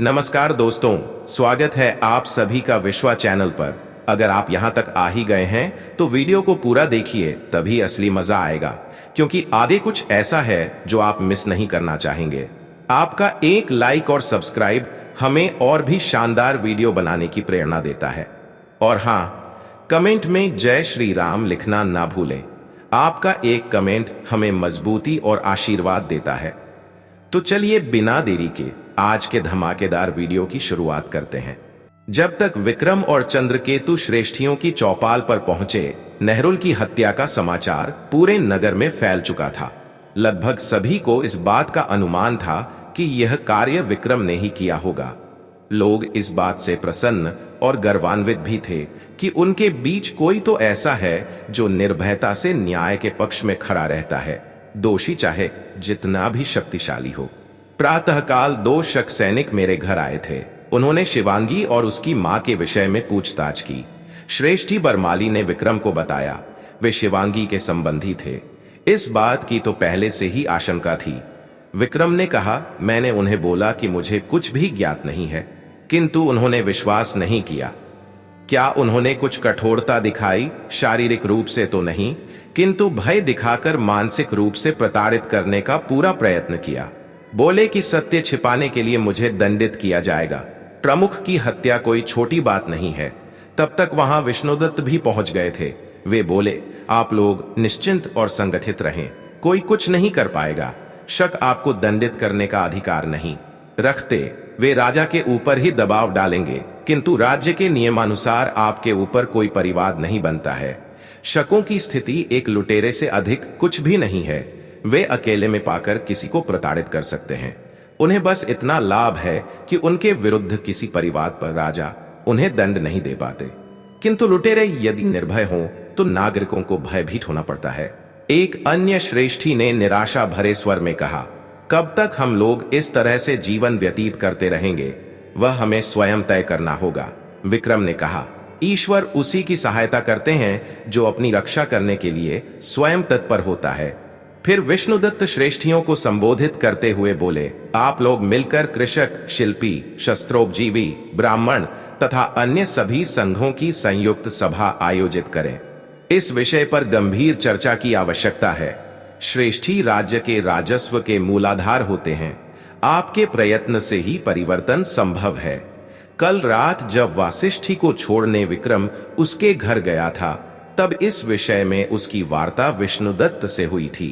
नमस्कार दोस्तों, स्वागत है आप सभी का विश्वा चैनल पर। अगर आप यहां तक आ ही गए हैं तो वीडियो को पूरा देखिए, तभी असली मजा आएगा, क्योंकि आगे कुछ ऐसा है जो आप मिस नहीं करना चाहेंगे। आपका एक लाइक और सब्सक्राइब हमें और भी शानदार वीडियो बनाने की प्रेरणा देता है। और हाँ, कमेंट में जय श्री राम लिखना ना भूलें। आपका एक कमेंट हमें मजबूती और आशीर्वाद देता है। तो चलिए बिना देरी के आज के धमाकेदार वीडियो की शुरुआत करते हैं। जब तक विक्रम और चंद्रकेतु श्रेष्ठियों की चौपाल पर पहुंचे, नेहरुल की हत्या का समाचार पूरे नगर में फैल चुका था। लगभग सभी को इस बात का अनुमान था कि यह कार्य विक्रम ने ही किया होगा। लोग इस बात से प्रसन्न और गर्वान्वित भी थे कि उनके बीच कोई तो ऐसा है जो निर्भयता से न्याय के पक्ष में खड़ा रहता है, दोषी चाहे जितना भी शक्तिशाली हो। प्रातःकाल 2 शक सैनिक मेरे घर आए थे। उन्होंने शिवांगी और उसकी मां के विषय में पूछताछ की। श्रेष्ठी बरमाली ने विक्रम को बताया वे शिवांगी के संबंधी थे। इस बात की तो पहले से ही आशंका थी। विक्रम ने कहा, मैंने उन्हें बोला कि मुझे कुछ भी ज्ञात नहीं है, किंतु उन्होंने विश्वास नहीं किया। क्या उन्होंने कुछ कठोरता दिखाई? शारीरिक रूप से तो नहीं, किंतु भय दिखाकर मानसिक रूप से प्रताड़ित करने का पूरा प्रयत्न किया। बोले कि सत्य छिपाने के लिए मुझे दंडित किया जाएगा। प्रमुख की हत्या कोई छोटी बात नहीं है। तब तक वहां विष्णुदत्त भी पहुंच गए थे। वे बोले, आप लोग निश्चिंत और संगठित रहें, कोई कुछ नहीं कर पाएगा। शक आपको दंडित करने का अधिकार नहीं रखते। वे राजा के ऊपर ही दबाव डालेंगे, किंतु राज्य के नियमानुसार आपके ऊपर कोई परिवाद नहीं बनता है। शकों की स्थिति एक लुटेरे से अधिक कुछ भी नहीं है। वे अकेले में पाकर किसी को प्रताड़ित कर सकते हैं। उन्हें बस इतना लाभ है कि उनके विरुद्ध किसी परिवार पर राजा उन्हें दंड नहीं दे पाते, किंतु लुटेरे यदि निर्भय हों तो नागरिकों को भयभीत होना पड़ता है। एक अन्य श्रेष्ठी ने निराशा भरे स्वर में कहा, कब तक हम लोग इस तरह से जीवन व्यतीत करते रहेंगे? वह हमें स्वयं तय करना होगा। विक्रम ने कहा, ईश्वर उसी की सहायता करते हैं जो अपनी रक्षा करने के लिए स्वयं तत्पर होता है। फिर विष्णुदत्त श्रेष्ठियों को संबोधित करते हुए बोले, आप लोग मिलकर कृषक, शिल्पी, शस्त्रोपजीवी, ब्राह्मण तथा अन्य सभी संघों की संयुक्त सभा आयोजित करें। इस विषय पर गंभीर चर्चा की आवश्यकता है। श्रेष्ठी राज्य के राजस्व के मूलाधार होते हैं। आपके प्रयत्न से ही परिवर्तन संभव है। कल रात जब वासिष्ठी को छोड़ने विक्रम उसके घर गया था, तब इस विषय में उसकी वार्ता विष्णुदत्त से हुई थी।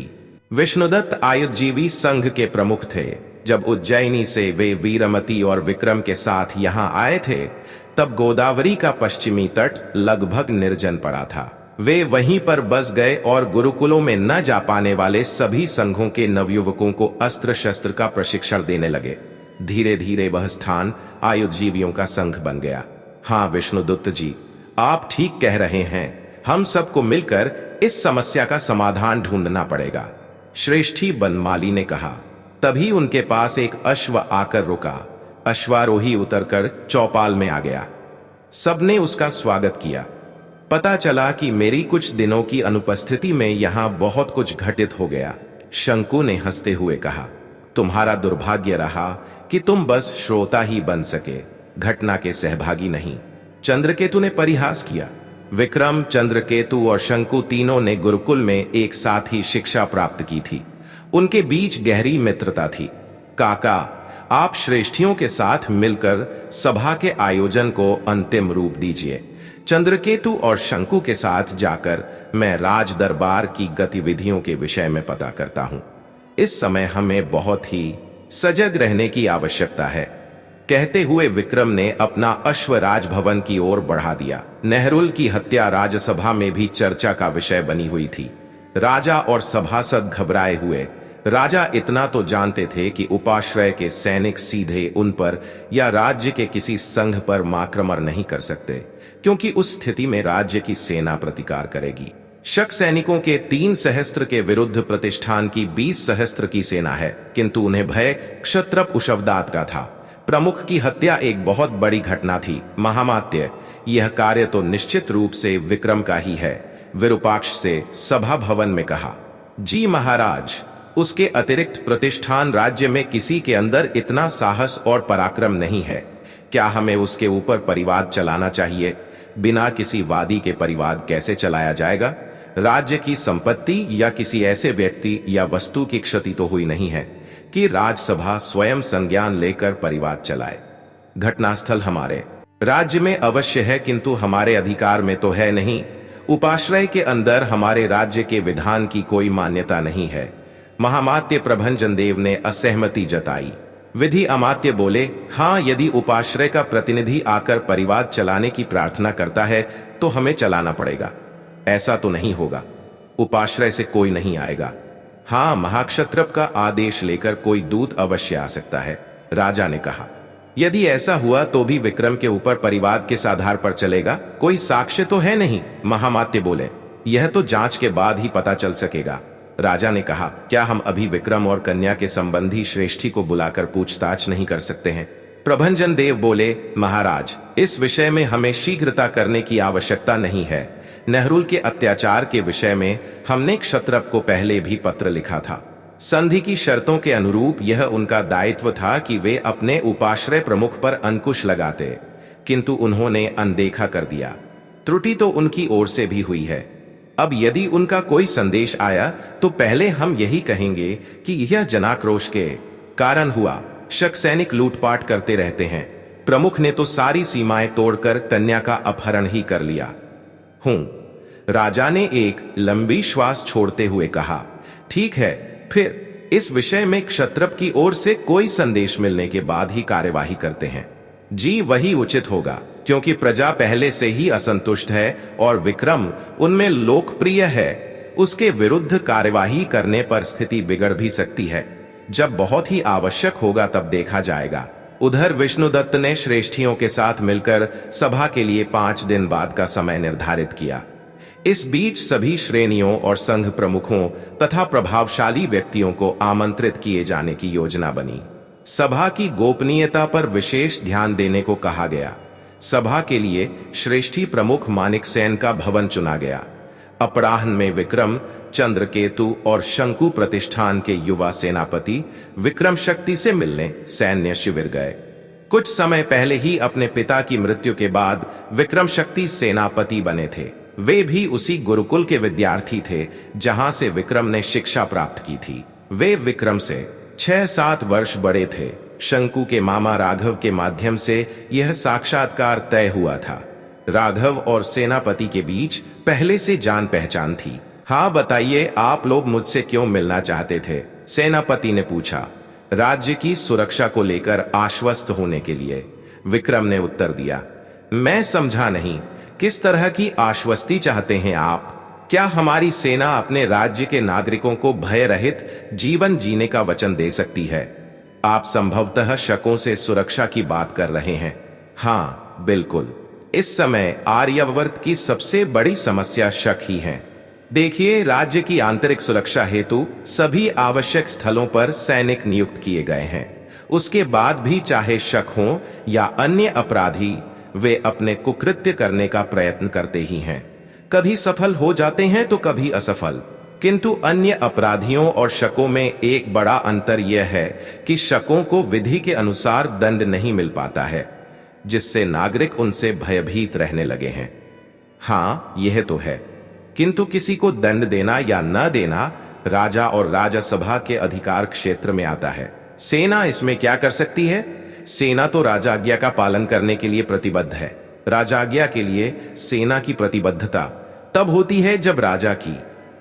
विष्णुदत्त आयुर्जीवी संघ के प्रमुख थे। जब उज्जैनी से वे वीरमती और विक्रम के साथ यहां आए थे, तब गोदावरी का पश्चिमी तट लगभग निर्जन पड़ा था। वे वहीं पर बस गए और गुरुकुलों में न जा पाने वाले सभी संघों के नवयुवकों को अस्त्र शस्त्र का प्रशिक्षण देने लगे। धीरे धीरे वह स्थान आयुर्जीवियों का संघ बन गया। हाँ विष्णुदत्त जी, आप ठीक कह रहे हैं। हम सबको मिलकर इस समस्या का समाधान ढूंढना पड़ेगा, श्रेष्ठी बनमाली ने कहा। तभी उनके पास एक अश्व आकर रुका। अश्वारोही उतरकर चौपाल में आ गया। सबने उसका स्वागत किया। पता चला कि मेरी कुछ दिनों की अनुपस्थिति में यहां बहुत कुछ घटित हो गया। शंकु ने हंसते हुए कहा, तुम्हारा दुर्भाग्य रहा कि तुम बस श्रोता ही बन सके, घटना के सहभागी नहीं। चंद्रकेतु ने परिहास किया। विक्रम, चंद्रकेतु और शंकु तीनों ने गुरुकुल में एक साथ ही शिक्षा प्राप्त की थी। उनके बीच गहरी मित्रता थी। काका, आप श्रेष्ठियों के साथ मिलकर सभा के आयोजन को अंतिम रूप दीजिए। चंद्रकेतु और शंकु के साथ जाकर मैं राज दरबार की गतिविधियों के विषय में पता करता हूं। इस समय हमें बहुत ही सजग रहने की आवश्यकता है। कहते हुए विक्रम ने अपना अश्व राजभवन की ओर बढ़ा दिया। नेहरुल की हत्या राज्यसभा में भी चर्चा का विषय बनी हुई थी। राजा और सभासद घबराए हुए। राजा इतना तो जानते थे कि उपाश्रय के सैनिक सीधे उन पर या राज्य के किसी संघ पर आक्रमण नहीं कर सकते, क्योंकि उस स्थिति में राज्य की सेना प्रतिकार करेगी। शक सैनिकों के 3 सहस्त्र के विरुद्ध प्रतिष्ठान की 20 सहस्त्र की सेना है, किंतु उन्हें भय क्षत्रप उशवदात का था। प्रमुख की हत्या एक बहुत बड़ी घटना थी। महामात्य, यह कार्य तो निश्चित रूप से विक्रम का ही है। विरूपाक्ष से सभा भवन में कहा, जी महाराज, उसके अतिरिक्त प्रतिष्ठान राज्य में किसी के अंदर इतना साहस और पराक्रम नहीं है। क्या हमें उसके ऊपर परिवाद चलाना चाहिए? बिना किसी वादी के परिवाद कैसे चलाया जाएगा? राज्य की संपत्ति या किसी ऐसे व्यक्ति या वस्तु की क्षति तो हुई नहीं है कि राजसभा स्वयं संज्ञान लेकर परिवाद चलाए। घटनास्थल हमारे राज्य में अवश्य है, किंतु हमारे अधिकार में तो है नहीं। उपाश्रय के अंदर हमारे राज्य के विधान की कोई मान्यता नहीं है। महामात्य प्रभंजन देव ने असहमति जताई। विधि अमात्य बोले, हाँ, यदि उपाश्रय का प्रतिनिधि आकर परिवाद चलाने की प्रार्थना करता है तो हमें चलाना पड़ेगा। ऐसा तो नहीं होगा, उपाश्रय से कोई नहीं आएगा। हाँ, महाक्षत्रप का आदेश लेकर कोई दूत अवश्य आ सकता है, राजा ने कहा। यदि ऐसा हुआ तो भी विक्रम के ऊपर परिवाद किस आधार पर चलेगा? कोई साक्ष्य तो है नहीं, महामात्य बोले। यह तो जांच के बाद ही पता चल सकेगा, राजा ने कहा। क्या हम अभी विक्रम और कन्या के संबंधी श्रेष्ठी को बुलाकर पूछताछ नहीं कर सकते हैं? प्रभंजन देव बोले, महाराज, इस विषय में हमें शीघ्रता करने की आवश्यकता नहीं है। नेहरू के अत्याचार के विषय में हमने क्षत्रप को पहले भी पत्र लिखा था। संधि की शर्तों के अनुरूप यह उनका दायित्व था कि वे अपने उपाश्रय प्रमुख पर अंकुश लगाते, किंतु उन्होंने अनदेखा कर दिया। त्रुटि तो उनकी ओर से भी हुई है। अब यदि उनका कोई संदेश आया तो पहले हम यही कहेंगे कि यह जनाक्रोश के कारण हुआ। शक सैनिक लूटपाट करते रहते हैं। प्रमुख ने तो सारी सीमाएं तोड़कर कन्या का अपहरण ही कर लिया। राजा ने एक लंबी श्वास छोड़ते हुए कहा। ठीक है, फिर इस विषय में क्षत्रप की ओर से कोई संदेश मिलने के बाद ही कार्यवाही करते हैं। जी, वही उचित होगा, क्योंकि प्रजा पहले से ही असंतुष्ट है और विक्रम उनमें लोकप्रिय है। उसके विरुद्ध कार्यवाही करने पर स्थिति बिगड़ भी सकती है। जब बहुत ही आवश्यक होगा तब देखा जाएगा। उधर विष्णुदत्त ने श्रेष्ठियों के साथ मिलकर सभा के लिए 5 दिन बाद का समय निर्धारित किया। इस बीच सभी श्रेणियों और संघ प्रमुखों तथा प्रभावशाली व्यक्तियों को आमंत्रित किए जाने की योजना बनी। सभा की गोपनीयता पर विशेष ध्यान देने को कहा गया। सभा के लिए श्रेष्ठी प्रमुख मानिकसेन का भवन चुना गया। अपराह्न में विक्रम, चंद्रकेतु और शंकु प्रतिष्ठान के युवा सेनापति विक्रम शक्ति से मिलने सैन्य शिविर गए। कुछ समय पहले ही अपने पिता की मृत्यु के बाद विक्रम शक्ति सेनापति बने थे। वे भी उसी गुरुकुल के विद्यार्थी थे जहां से विक्रम ने शिक्षा प्राप्त की थी। वे विक्रम से 6-7 वर्ष बड़े थे। शंकु के मामा राघव के माध्यम से यह साक्षात्कार तय हुआ था। राघव और सेनापति के बीच पहले से जान पहचान थी। हाँ बताइए, आप लोग मुझसे क्यों मिलना चाहते थे? सेनापति ने पूछा। राज्य की सुरक्षा को लेकर आश्वस्त होने के लिए, विक्रम ने उत्तर दिया। मैं समझा नहीं, किस तरह की आश्वस्ति चाहते हैं आप? क्या हमारी सेना अपने राज्य के नागरिकों को भय रहित जीवन जीने का वचन दे सकती है? आप संभवतः शकों से सुरक्षा की बात कर रहे हैं। हाँ बिल्कुल, इस समय आर्यावर्त की सबसे बड़ी समस्या शक ही है। देखिए, राज्य की आंतरिक सुरक्षा हेतु सभी आवश्यक स्थलों पर सैनिक नियुक्त किए गए हैं। उसके बाद भी चाहे शक हो या अन्य अपराधी, वे अपने कुकृत्य करने का प्रयत्न करते ही हैं। कभी सफल हो जाते हैं तो कभी असफल, किंतु अन्य अपराधियों और शकों में एक बड़ा अंतर यह है कि शकों को विधि के अनुसार दंड नहीं मिल पाता है, जिससे नागरिक उनसे भयभीत रहने लगे हैं। हाँ, यह तो है, किंतु किसी को दंड देना या न देना राजा और राजसभा के अधिकार क्षेत्र में आता है। सेना इसमें क्या कर सकती है? सेना तो राजाज्ञा का पालन करने के लिए प्रतिबद्ध है। राजाज्ञा के लिए सेना की प्रतिबद्धता तब होती है जब राजा की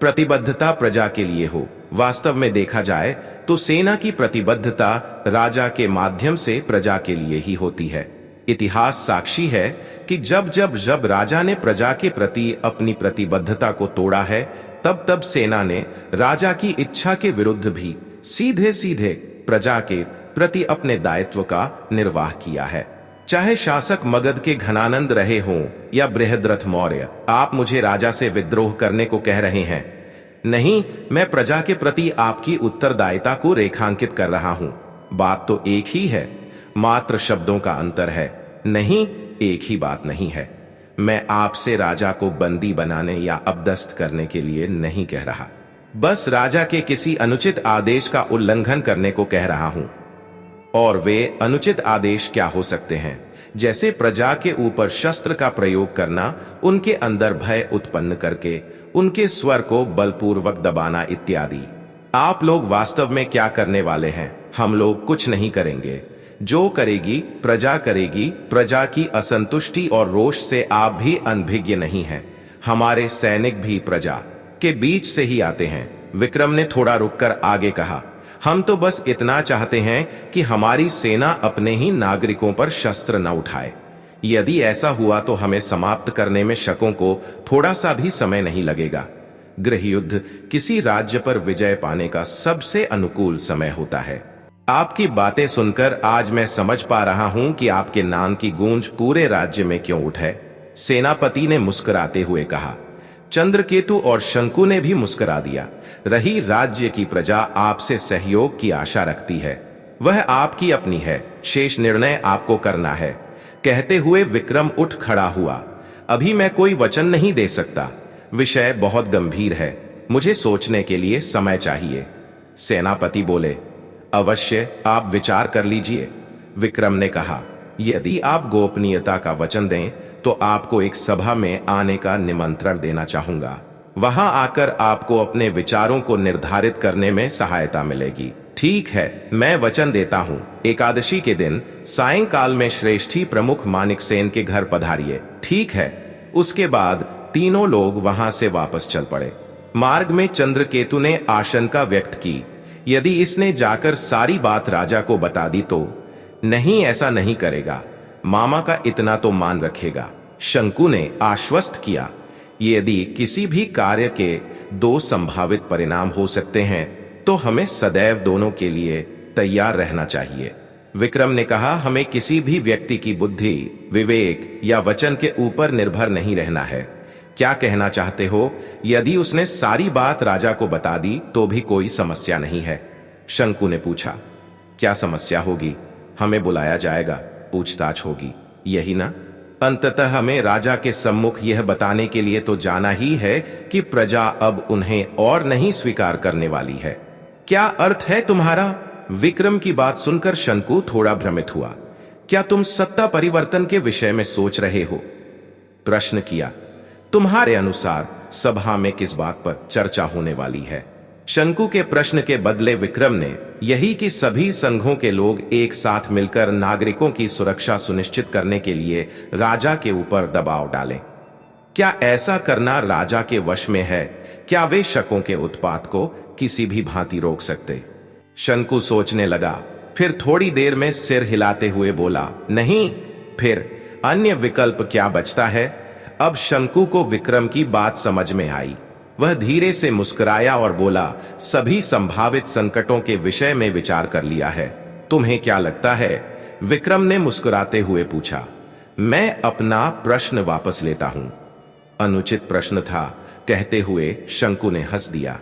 प्रतिबद्धता प्रजा के लिए हो। वास्तव में देखा जाए तो सेना की प्रतिबद्धता राजा के माध्यम से प्रजा के लिए ही होती है। इतिहास साक्षी है कि जब राजा ने प्रजा के प्रति अपनी प्रतिबद्धता को तोड़ा है, तब तब सेना ने राजा की इच्छा के विरुद्ध भी सीधे सीधे प्रजा के प्रति अपने दायित्व का निर्वाह किया है। चाहे शासक मगध के घनानंद रहे हों या बृहद्रथ मौर्य। आप मुझे राजा से विद्रोह करने को कह रहे हैं? नहीं, मैं प्रजा के प्रति आपकी उत्तरदायिता को रेखांकित कर रहा हूं। बात तो एक ही है, मात्र शब्दों का अंतर है। नहीं, एक ही बात नहीं है। मैं आपसे राजा को बंदी बनाने या अपदस्थ करने के लिए नहीं कह रहा। बस राजा के किसी अनुचित आदेश का उल्लंघन करने को कह रहा हूं। और वे अनुचित आदेश क्या हो सकते हैं? जैसे प्रजा के ऊपर शस्त्र का प्रयोग करना, उनके अंदर भय उत्पन्न करके उनके स्वर को बलपूर्वक दबाना इत्यादि। आप लोग वास्तव में क्या करने वाले हैं? हम लोग कुछ नहीं करेंगे। जो करेगी प्रजा करेगी। प्रजा की असंतुष्टि और रोष से आप भी अनभिज्ञ नहीं हैं। हमारे सैनिक भी प्रजा के बीच से ही आते हैं। विक्रम ने थोड़ा रुककर आगे कहा, हम तो बस इतना चाहते हैं कि हमारी सेना अपने ही नागरिकों पर शस्त्र न उठाए। यदि ऐसा हुआ तो हमें समाप्त करने में शकों को थोड़ा सा भी समय नहीं लगेगा। गृहयुद्ध किसी राज्य पर विजय पाने का सबसे अनुकूल समय होता है। आपकी बातें सुनकर आज मैं समझ पा रहा हूं कि आपके नाम की गूंज पूरे राज्य में क्यों उठे। सेनापति ने मुस्कुराते हुए कहा। चंद्रकेतु और शंकु ने भी मुस्कुरा दिया। रही राज्य की प्रजा आपसे सहयोग की आशा रखती है, वह आपकी अपनी है। शेष निर्णय आपको करना है। कहते हुए विक्रम उठ खड़ा हुआ। अभी मैं कोई वचन नहीं दे सकता। विषय बहुत गंभीर है। मुझे सोचने के लिए समय चाहिए। सेनापति बोले, अवश्य, आप विचार कर लीजिए। विक्रम ने कहा, यदि आप गोपनीयता का वचन दें तो आपको एक सभा में आने का निमंत्रण देना चाहूंगा। वहां आकर आपको अपने विचारों को निर्धारित करने में सहायता मिलेगी। ठीक है, मैं वचन देता हूं। एकादशी के दिन सायंकाल में श्रेष्ठी प्रमुख मानिकसेन के घर पधारिए। ठीक है। उसके बाद तीनों लोग वहां से वापस चल पड़े। मार्ग में चंद्रकेतु ने आशंका व्यक्त की, यदि इसने जाकर सारी बात राजा को बता दी तो? नहीं, ऐसा नहीं करेगा। मामा का इतना तो मान रखेगा। शंकु ने आश्वस्त किया, यदि किसी भी कार्य के दो संभावित परिणाम हो सकते हैं तो हमें सदैव दोनों के लिए तैयार रहना चाहिए। विक्रम ने कहा, हमें किसी भी व्यक्ति की बुद्धि, विवेक या वचन के ऊपर निर्भर नहीं रहना है। क्या कहना चाहते हो? यदि उसने सारी बात राजा को बता दी तो भी कोई समस्या नहीं है। शंकु ने पूछा, क्या समस्या होगी? हमें बुलाया जाएगा, पूछताछ होगी, यही ना? अंततः हमें राजा के सम्मुख यह बताने के लिए तो जाना ही है कि प्रजा अब उन्हें और नहीं स्वीकार करने वाली है। क्या अर्थ है तुम्हारा? विक्रम की बात सुनकर शंकु थोड़ा भ्रमित हुआ। क्या तुम सत्ता परिवर्तन के विषय में सोच रहे हो? प्रश्न किया। तुम्हारे अनुसार सभा में किस बात पर चर्चा होने वाली है? शंकु के प्रश्न के बदले विक्रम ने यही कि सभी संघों के लोग एक साथ मिलकर नागरिकों की सुरक्षा सुनिश्चित करने के लिए राजा के ऊपर दबाव डालें। क्या ऐसा करना राजा के वश में है? क्या वे शकों के उत्पात को किसी भी भांति रोक सकते? शंकु सोचने लगा, फिर थोड़ी देर में सिर हिलाते हुए बोला, नहीं। फिर अन्य विकल्प क्या बचता है? अब शंकु को विक्रम की बात समझ में आई। वह धीरे से मुस्कुराया और बोला, सभी संभावित संकटों के विषय में विचार कर लिया है। तुम्हें क्या लगता है? विक्रम ने मुस्कुराते हुए पूछा। मैं अपना प्रश्न वापस लेता हूं। अनुचित प्रश्न था, कहते हुए शंकु ने हंस दिया।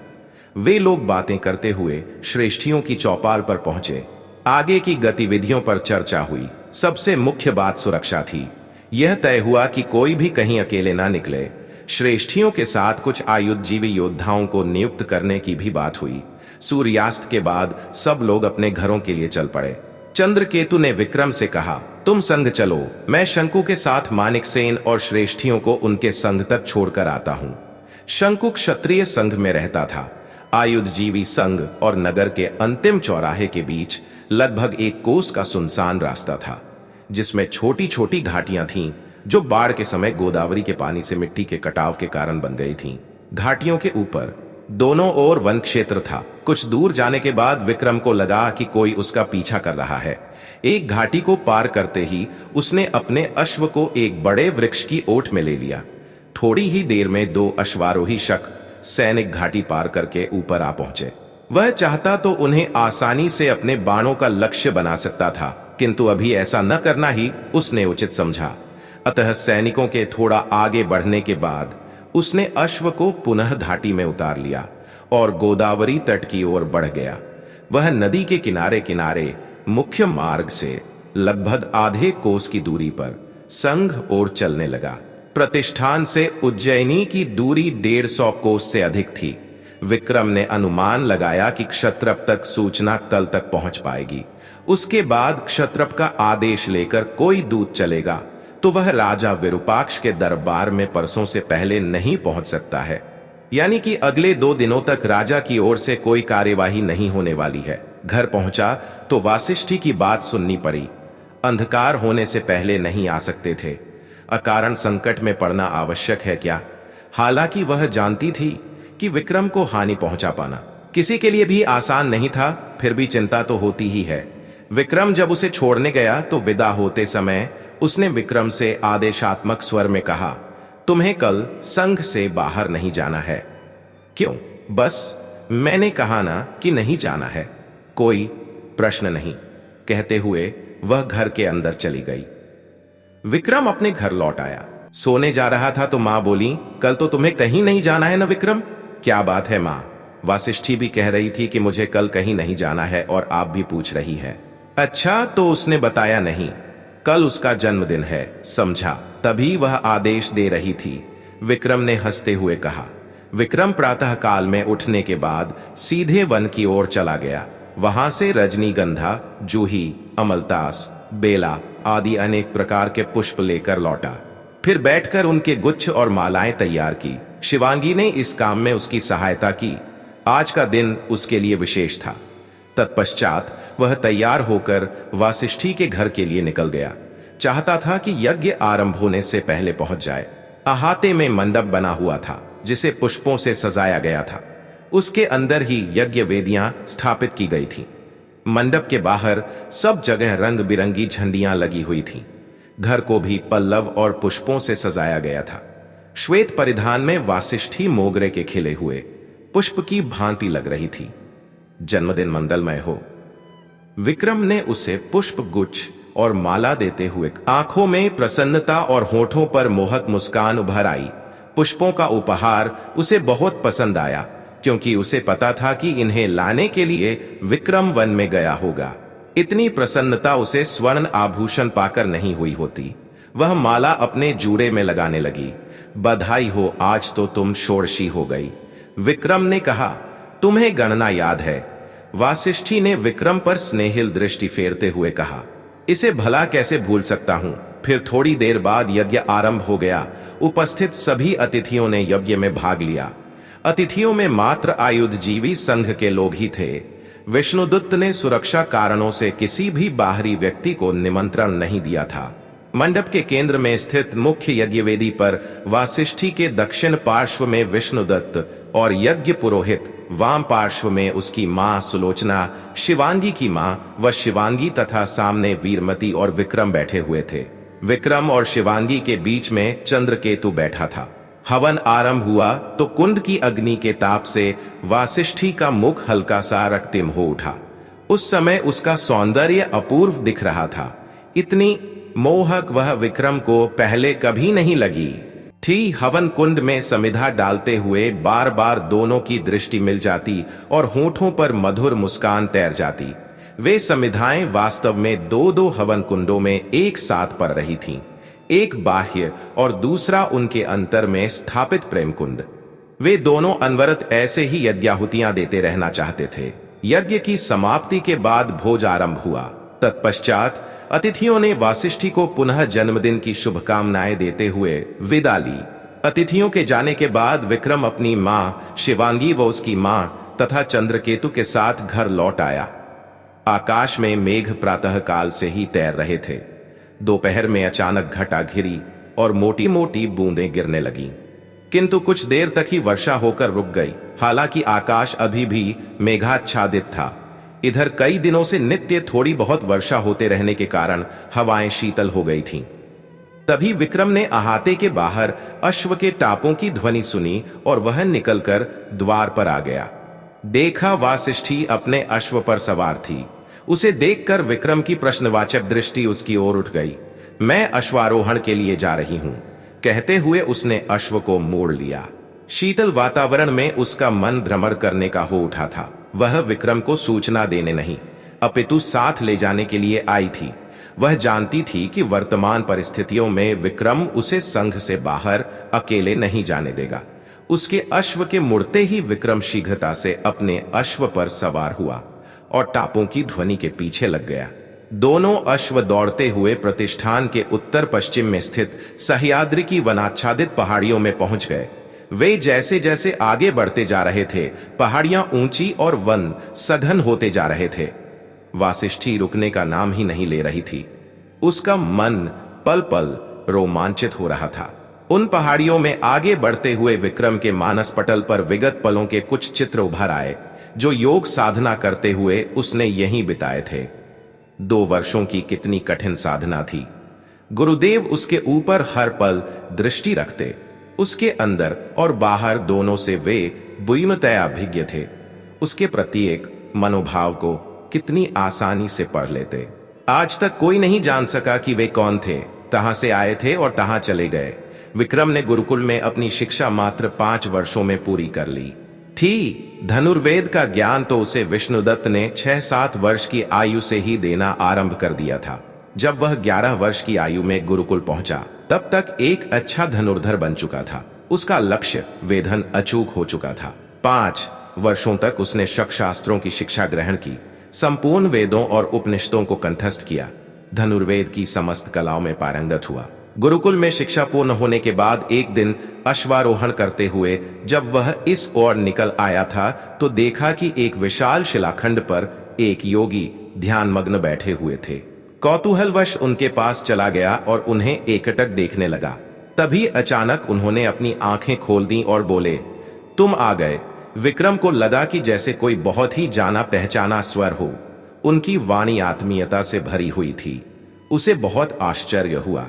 वे लोग बातें करते हुए श्रेष्ठियों की चौपाल पर पहुंचे। आगे की गतिविधियों पर चर्चा हुई। सबसे मुख्य बात सुरक्षा थी। यह तय हुआ कि कोई भी कहीं अकेले ना निकले। श्रेष्ठियों के साथ कुछ आयुधजीवी योद्धाओं को नियुक्त करने की भी बात हुई। सूर्यास्त के बाद सब लोग अपने घरों के लिए चल पड़े। चंद्रकेतु ने विक्रम से कहा, तुम संग चलो, मैं शंकु के साथ मानिकसेन और श्रेष्ठियों को उनके संघ तक छोड़कर आता हूं। शंकु क्षत्रिय संघ में रहता था। आयुधजीवी संघ और नगर के अंतिम चौराहे के बीच लगभग 1 कोस का सुनसान रास्ता था, जिसमें छोटी छोटी घाटियां थीं, जो बाढ़ के समय गोदावरी के पानी से मिट्टी के कटाव के कारण बन गई थीं। घाटियों के ऊपर दोनों ओर वन क्षेत्र था। कुछ दूर जाने के बाद विक्रम को लगा कि कोई उसका पीछा कर रहा है। एक घाटी को पार करते ही उसने अपने अश्व को एक बड़े वृक्ष की ओट में ले लिया। थोड़ी ही देर में 2 अश्वारोही शक सैनिक घाटी पार करके ऊपर आ पहुंचे। वह चाहता तो उन्हें आसानी से अपने बाणों का लक्ष्य बना सकता था, किंतु अभी ऐसा न करना ही उसने उचित समझा। अतः सैनिकों के थोड़ा आगे बढ़ने के बाद उसने अश्व को पुनः घाटी में उतार लिया और गोदावरी तट की ओर बढ़ गया। वह नदी के किनारे किनारे मुख्य मार्ग से लगभग आधे कोस की दूरी पर संघ ओर चलने लगा। प्रतिष्ठान से उज्जैनी की दूरी 150 कोस से अधिक थी। विक्रम ने अनुमान लगाया कि क्षत्रप तक सूचना कल तक पहुंच पाएगी। उसके बाद क्षत्रप का आदेश लेकर कोई दूत चलेगा तो वह राजा विरूपाक्ष के दरबार में परसों से पहले नहीं पहुंच सकता है। यानी कि अगले 2 दिनों तक राजा की ओर से कोई कार्यवाही नहीं होने वाली है। घर पहुंचा तो वासिष्ठी की बात सुननी पड़ी। अंधकार होने से पहले नहीं आ सकते थे। अकारण संकट में पड़ना आवश्यक है क्या? हालांकि वह जानती थी कि विक्रम को हानि पहुंचा पाना किसी के लिए भी आसान नहीं था, फिर भी चिंता तो होती ही है। विक्रम जब उसे छोड़ने गया तो विदा होते समय उसने विक्रम से आदेशात्मक स्वर में कहा, तुम्हें कल संघ से बाहर नहीं जाना है। क्यों? बस मैंने कहा ना कि नहीं जाना है, कोई प्रश्न नहीं, कहते हुए वह घर के अंदर चली गई। विक्रम अपने घर लौट आया। सोने जा रहा था तो मां बोली, कल तो तुम्हें कहीं नहीं जाना है ना विक्रम? क्या बात है मां? वासिष्ठी भी कह रही थी कि मुझे कल कहीं नहीं जाना है और आप भी पूछ रही है। अच्छा, तो उसने बताया नहीं? कल उसका जन्मदिन है, समझा, तभी वह आदेश दे रही थी, विक्रम ने हंसते हुए कहा। विक्रम प्रातः काल में उठने के बाद सीधे वन की ओर चला गया। वहां से रजनीगंधा, जूही, अमलतास, बेला आदि अनेक प्रकार के पुष्प लेकर लौटा। फिर बैठकर उनके गुच्छ और मालाएं तैयार की। शिवांगी ने इस काम में उसकी सहायता की। आज का दिन उसके लिए विशेष था। तत्पश्चात वह तैयार होकर वासिष्ठी के घर के लिए निकल गया। चाहता था कि यज्ञ आरंभ होने से पहले पहुंच जाए। अहाते में मंडप बना हुआ था जिसे पुष्पों से सजाया गया था। उसके अंदर ही यज्ञ वेदियां स्थापित की गई थी। मंडप के बाहर सब जगह रंग बिरंगी झंडियां लगी हुई थीं। घर को भी पल्लव और पुष्पों से सजाया गया था। श्वेत परिधान में वासिष्ठी मोगरे के खिले हुए पुष्प की भांति लग रही थी। जन्मदिन मंगलमय हो। विक्रम ने उसे पुष्प गुच्छ और माला देते हुए आंखों में प्रसन्नता और होठों पर मोहक मुस्कान उभर आई। पुष्पों का उपहार उसे बहुत पसंद आया, क्योंकि उसे पता था कि इन्हें लाने के लिए विक्रम वन में गया होगा। इतनी प्रसन्नता उसे स्वर्ण आभूषण पाकर नहीं हुई होती। वह माला अपने जूड़े में लगाने लगी। बधाई हो, आज तो तुम षोडशी हो गई। विक्रम ने कहा, तुम्हें गणना याद है? वासिष्ठी ने विक्रम पर स्नेहिल दृष्टि फेरते हुए कहा, इसे भला कैसे भूल सकता हूं। फिर थोड़ी देर बाद यज्ञ आरंभ हो गया। उपस्थित सभी अतिथियों ने यज्ञ में भाग लिया। अतिथियों में मात्र आयुधजीवी संघ के लोग ही थे। विष्णुदत्त ने सुरक्षा कारणों से किसी भी बाहरी व्यक्ति को निमंत्रण नहीं दिया था। मंडप के केंद्र में स्थित मुख्य यज्ञवेदी पर वासिष्ठी के दक्षिण पार्श्व में विष्णुदत्त और यज्ञ पुरोहित, वाम पार्श्व में उसकी मां सुलोचना, शिवांगी की मां व शिवांगी तथा सामने वीरमती और विक्रम बैठे हुए थे। विक्रम और शिवांगी के बीच में चंद्रकेतु बैठा था। हवन आरंभ हुआ तो कुंड की अग्नि के ताप से वासिष्ठी का मुख हल्का सा रक्तिम हो उठा। उस समय उसका सौंदर्य अपूर्व दिख रहा था। इतनी मोहक वह विक्रम को पहले कभी नहीं लगी थी। हवन कुंड में समिधा डालते हुए बार बार दोनों की दृष्टि मिल जाती और होठों पर मधुर मुस्कान तैर जाती। वे समिधाएं वास्तव में दो हवन कुंडों में एक साथ पड़ रही थीं। एक बाह्य और दूसरा उनके अंतर में स्थापित प्रेम कुंड। वे दोनों अनवरत ऐसे ही यज्ञाहुतियां देते रहना चाहते थे। यज्ञ की समाप्ति के बाद भोज आरंभ हुआ। तत्पश्चात अतिथियों ने वासिष्ठी को पुनः जन्मदिन की शुभकामनाएं देते हुए विदा ली। अतिथियों के जाने के बाद विक्रम अपनी मां शिवांगी व उसकी मां तथा चंद्रकेतु के साथ घर लौट आया। आकाश में मेघ प्रातः काल से ही तैर रहे थे। दोपहर में अचानक घटा घिरी और मोटी मोटी बूंदें गिरने लगीं, किंतु कुछ देर तक ही वर्षा होकर रुक गई। हालांकि आकाश अभी भी मेघाच्छादित था। इधर कई दिनों से नित्य थोड़ी बहुत वर्षा होते रहने के कारण हवाएं शीतल हो गई थीं। तभी विक्रम ने अहाते के बाहर अश्व के टापों की ध्वनि सुनी और वह निकलकर द्वार पर आ गया। देखा वासिष्ठी अपने अश्व पर सवार थी। उसे देखकर विक्रम की प्रश्नवाचक दृष्टि उसकी ओर उठ गई। मैं अश्वारोहण के लिए जा रही हूं, कहते हुए उसने अश्व को मोड़ लिया। शीतल वातावरण में उसका मन भ्रमर करने का हो उठा था। वह विक्रम को सूचना देने नहीं, अपितु साथ ले जाने के लिए आई थी। वह जानती थी कि वर्तमान परिस्थितियों में विक्रम उसे संघ से बाहर अकेले नहीं जाने देगा। उसके अश्व के मुड़ते ही विक्रम शीघ्रता से अपने अश्व पर सवार हुआ और टापों की ध्वनि के पीछे लग गया। दोनों अश्व दौड़ते हुए प्रतिष्ठान के उत्तर पश्चिम में स्थित सह्याद्री की वनाच्छादित पहाड़ियों में पहुंच गए। वे जैसे जैसे आगे बढ़ते जा रहे थे, पहाड़ियां ऊंची और वन सघन होते जा रहे थे। वासिष्ठी रुकने का नाम ही नहीं ले रही थी। उसका मन पल पल रोमांचित हो रहा था। उन पहाड़ियों में आगे बढ़ते हुए विक्रम के मानस पटल पर विगत पलों के कुछ चित्र उभर आए, जो योग साधना करते हुए उसने यहीं बिताए थे। 2 वर्षों की कितनी कठिन साधना थी। गुरुदेव उसके ऊपर हर पल दृष्टि रखते। उसके अंदर और बाहर दोनों से वे पूर्णतया अभिज्ञ थे। उसके प्रत्येक मनोभाव को कितनी आसानी से पढ़ लेते। आज तक कोई नहीं जान सका कि वे कौन थे, कहां से आए थे और कहां चले गए। विक्रम ने गुरुकुल में अपनी शिक्षा मात्र 5 वर्षों में पूरी कर ली थी। धनुर्वेद का ज्ञान तो उसे विष्णुदत्त ने 6-7 वर्ष की आयु से ही देना आरंभ कर दिया था। जब वह 11 वर्ष की आयु में गुरुकुल पहुंचा, तब तक एक अच्छा धनुर्धर बन चुका था। उसका लक्ष्य वेधन अचूक हो चुका था। 5 वर्षों तक उसने शक शास्त्रों की शिक्षा ग्रहण की, संपूर्ण वेदों और उपनिषदों को कंठस्थ किया, धनुर्वेद की समस्त कलाओं में पारंगत हुआ। गुरुकुल में शिक्षा पूर्ण होने के बाद एक दिन अश्वारोहण करते हुए जब वह इस ओर निकल आया था, तो देखा कि एक विशाल शिलाखंड पर एक योगी ध्यानमग्न बैठे हुए थे। कौतूहलवश उनके पास चला गया और उन्हें एकटक देखने लगा। तभी अचानक उन्होंने अपनी आंखें खोल दी और बोले, तुम आ गए। विक्रम को लगा कि जैसे कोई बहुत ही जाना पहचाना स्वर हो। उनकी वाणी आत्मीयता से भरी हुई थी। उसे बहुत आश्चर्य हुआ।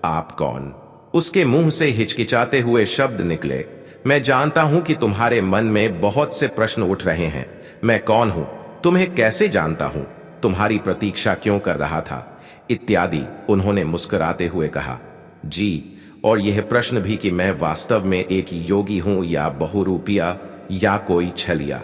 आप कौन? उसके मुंह से हिचकिचाते हुए शब्द निकले, मैं जानता हूं कि तुम्हारे मन में बहुत से प्रश्न उठ रहे हैं। मैं कौन हूं? तुम्हें कैसे जानता हूं? तुम्हारी प्रतीक्षा क्यों कर रहा था? इत्यादि। उन्होंने मुस्कुराते हुए कहा, जी, और यह प्रश्न भी कि मैं वास्तव में एक योगी हूं या बहुरूपिया या कोई छलिया।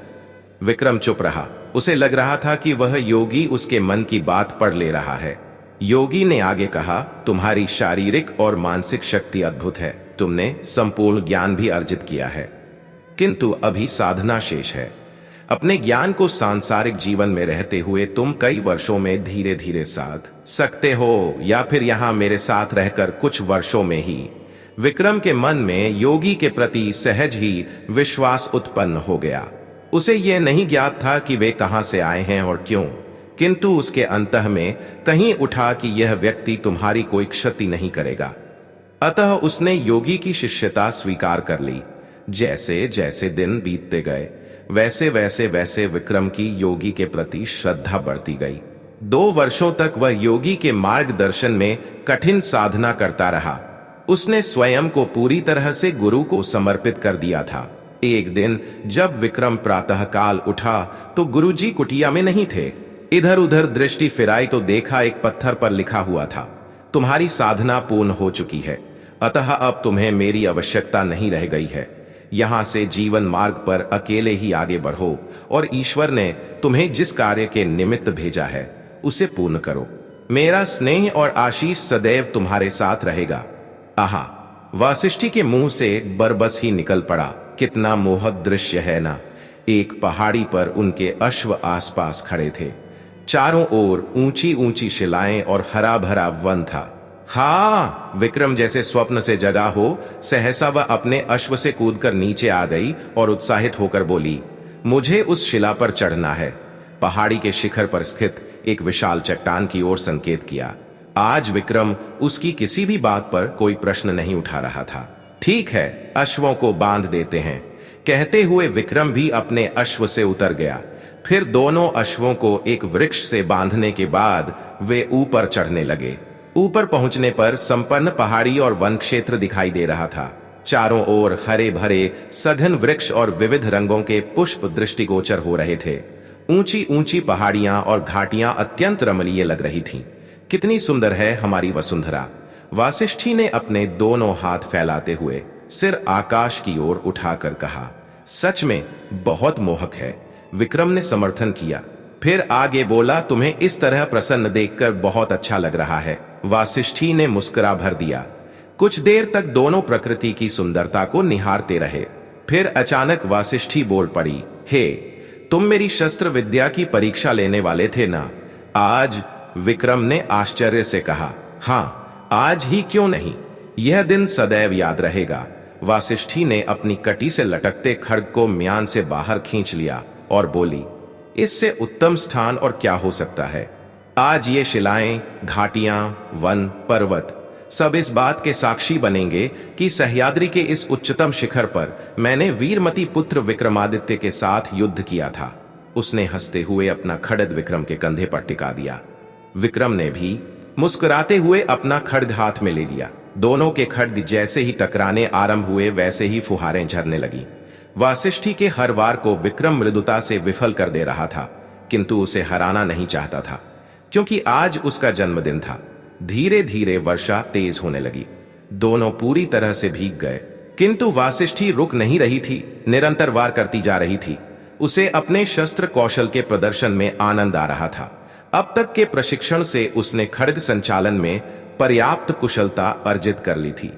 विक्रम चुप रहा। उसे लग रहा था कि वह योगी उसके मन की बात पढ़ ले रहा है। योगी ने आगे कहा, तुम्हारी शारीरिक और मानसिक शक्ति अद्भुत है। तुमने संपूर्ण ज्ञान भी अर्जित किया है, किंतु अभी साधना शेष है। अपने ज्ञान को सांसारिक जीवन में रहते हुए तुम कई वर्षों में धीरे धीरे साध सकते हो, या फिर यहां मेरे साथ रहकर कुछ वर्षों में ही। विक्रम के मन में योगी के प्रति सहज ही विश्वास उत्पन्न हो गया। उसे यह नहीं ज्ञात था कि वे कहां से आए हैं और क्यों, किंतु उसके अंतः में कहीं उठा कि यह व्यक्ति तुम्हारी कोई क्षति नहीं करेगा। अतः उसने योगी की शिष्यता स्वीकार कर ली। जैसे जैसे दिन बीतते गए, वैसे वैसे विक्रम की योगी के प्रति श्रद्धा बढ़ती गई। 2 वर्षों तक वह योगी के मार्गदर्शन में कठिन साधना करता रहा। उसने स्वयं को पूरी तरह से गुरु को समर्पित कर दिया था। एक दिन जब विक्रम प्रातःकाल उठा तो गुरुजी कुटिया में नहीं थे। इधर उधर दृष्टि फिराई तो देखा एक पत्थर पर लिखा हुआ था, तुम्हारी साधना पूर्ण हो चुकी है, अतः अब तुम्हें मेरी आवश्यकता नहीं रह गई है। यहां से जीवन मार्ग पर अकेले ही आगे बढ़ो और ईश्वर ने तुम्हें जिस कार्य के निमित्त भेजा है उसे पूर्ण करो। मेरा स्नेह और आशीष सदैव तुम्हारे साथ रहेगा। आहा, वासिष्ठी के मुंह से बरबस ही निकल पड़ा। कितना मोहक दृश्य है ना। एक पहाड़ी पर उनके अश्व आसपास खड़े थे। चारों ओर ऊंची ऊंची शिलाएं और हरा भरा वन था। हाँ, विक्रम जैसे स्वप्न से जगा हो, सहसा वह अपने अश्व से कूदकर नीचे आ गई और उत्साहित होकर बोली, मुझे उस शिला पर चढ़ना है। पहाड़ी के शिखर पर स्थित एक विशाल चट्टान की ओर संकेत किया। आज विक्रम उसकी किसी भी बात पर कोई प्रश्न नहीं उठा रहा था। ठीक है, अश्वों को बांध देते हैं, कहते हुए विक्रम भी अपने अश्व से उतर गया। फिर दोनों अश्वों को एक वृक्ष से बांधने के बाद वे ऊपर चढ़ने लगे। ऊपर पहुंचने पर संपन्न पहाड़ी और वन क्षेत्र दिखाई दे रहा था। चारों ओर हरे भरे सघन वृक्ष और विविध रंगों के पुष्प दृष्टिगोचर हो रहे थे। ऊंची ऊंची पहाड़ियां और घाटियां अत्यंत रमणीय लग रही थीं। कितनी सुंदर है हमारी वसुंधरा। वासिष्ठी ने अपने दोनों हाथ फैलाते हुए सिर आकाश की ओर उठाकर कहा, सच में बहुत मोहक है। विक्रम ने समर्थन किया, फिर आगे बोला, तुम्हें इस तरह प्रसन्न देखकर बहुत अच्छा लग रहा है। वासिष्ठी ने मुस्कुरा भर दिया। कुछ देर तक दोनों प्रकृति की सुंदरता को निहारते रहे। फिर अचानक वासिष्ठी बोल पड़ी, हे, तुम मेरी शस्त्र विद्या की परीक्षा लेने वाले थे ना? आज? विक्रम ने आश्चर्य से कहा। हाँ, आज ही क्यों नहीं, यह दिन सदैव याद रहेगा। वासिष्ठी ने अपनी कटी से लटकते खड्ग को म्यान से बाहर खींच लिया और बोली, इससे उत्तम स्थान और क्या हो सकता है। आज ये शिलाएं, घाटियां, वन, पर्वत सब इस बात के साक्षी बनेंगे कि सह्याद्री के इस उच्चतम शिखर पर मैंने वीरमती पुत्र विक्रमादित्य के साथ युद्ध किया था। उसने हंसते हुए अपना खड्ग विक्रम के कंधे पर टिका दिया। विक्रम ने भी मुस्कुराते हुए अपना खड्ग हाथ में ले लिया। दोनों के खड्ग जैसे ही टकराने आरंभ हुए वैसे ही फुहारें झरने लगी। वासिष्ठी के हर वार को विक्रम मृदुता से विफल कर दे रहा था, किंतु उसे हराना नहीं चाहता था, क्योंकि आज उसका जन्मदिन था। धीरे धीरे वर्षा तेज होने लगी। दोनों पूरी तरह से भीग गए, किंतु वासिष्ठी रुक नहीं रही थी, निरंतर वार करती जा रही थी। उसे अपने शस्त्र कौशल के प्रदर्शन में आनंद आ रहा था। अब तक के प्रशिक्षण से उसने खड्ग संचालन में पर्याप्त कुशलता अर्जित कर ली थी।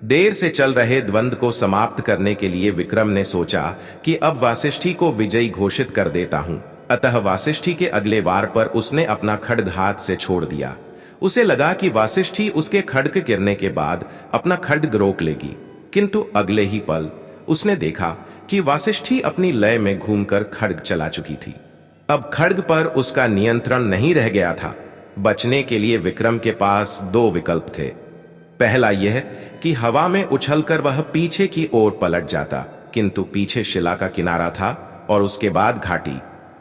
देर से चल रहे द्वंद्व को समाप्त करने के लिए विक्रम ने सोचा कि अब वासिष्ठी को विजयी घोषित कर देता हूं। अतः वासिष्ठी के अगले वार पर उसने अपना खड्ग हाथ से छोड़ दिया। उसे लगा कि वासिष्ठी उसके खड्ग गिरने के बाद अपना खड्ग रोक लेगी, किंतु अगले ही पल उसने देखा कि वासिष्ठी अपनी लय में घूमकर खड्ग चला चुकी थी। अब खड्ग पर उसका नियंत्रण नहीं रह गया था। बचने के लिए विक्रम के पास दो विकल्प थे। पहला यह कि हवा में उछलकर वह पीछे की ओर पलट जाता, किंतु पीछे शिला का किनारा था और उसके बाद घाटी।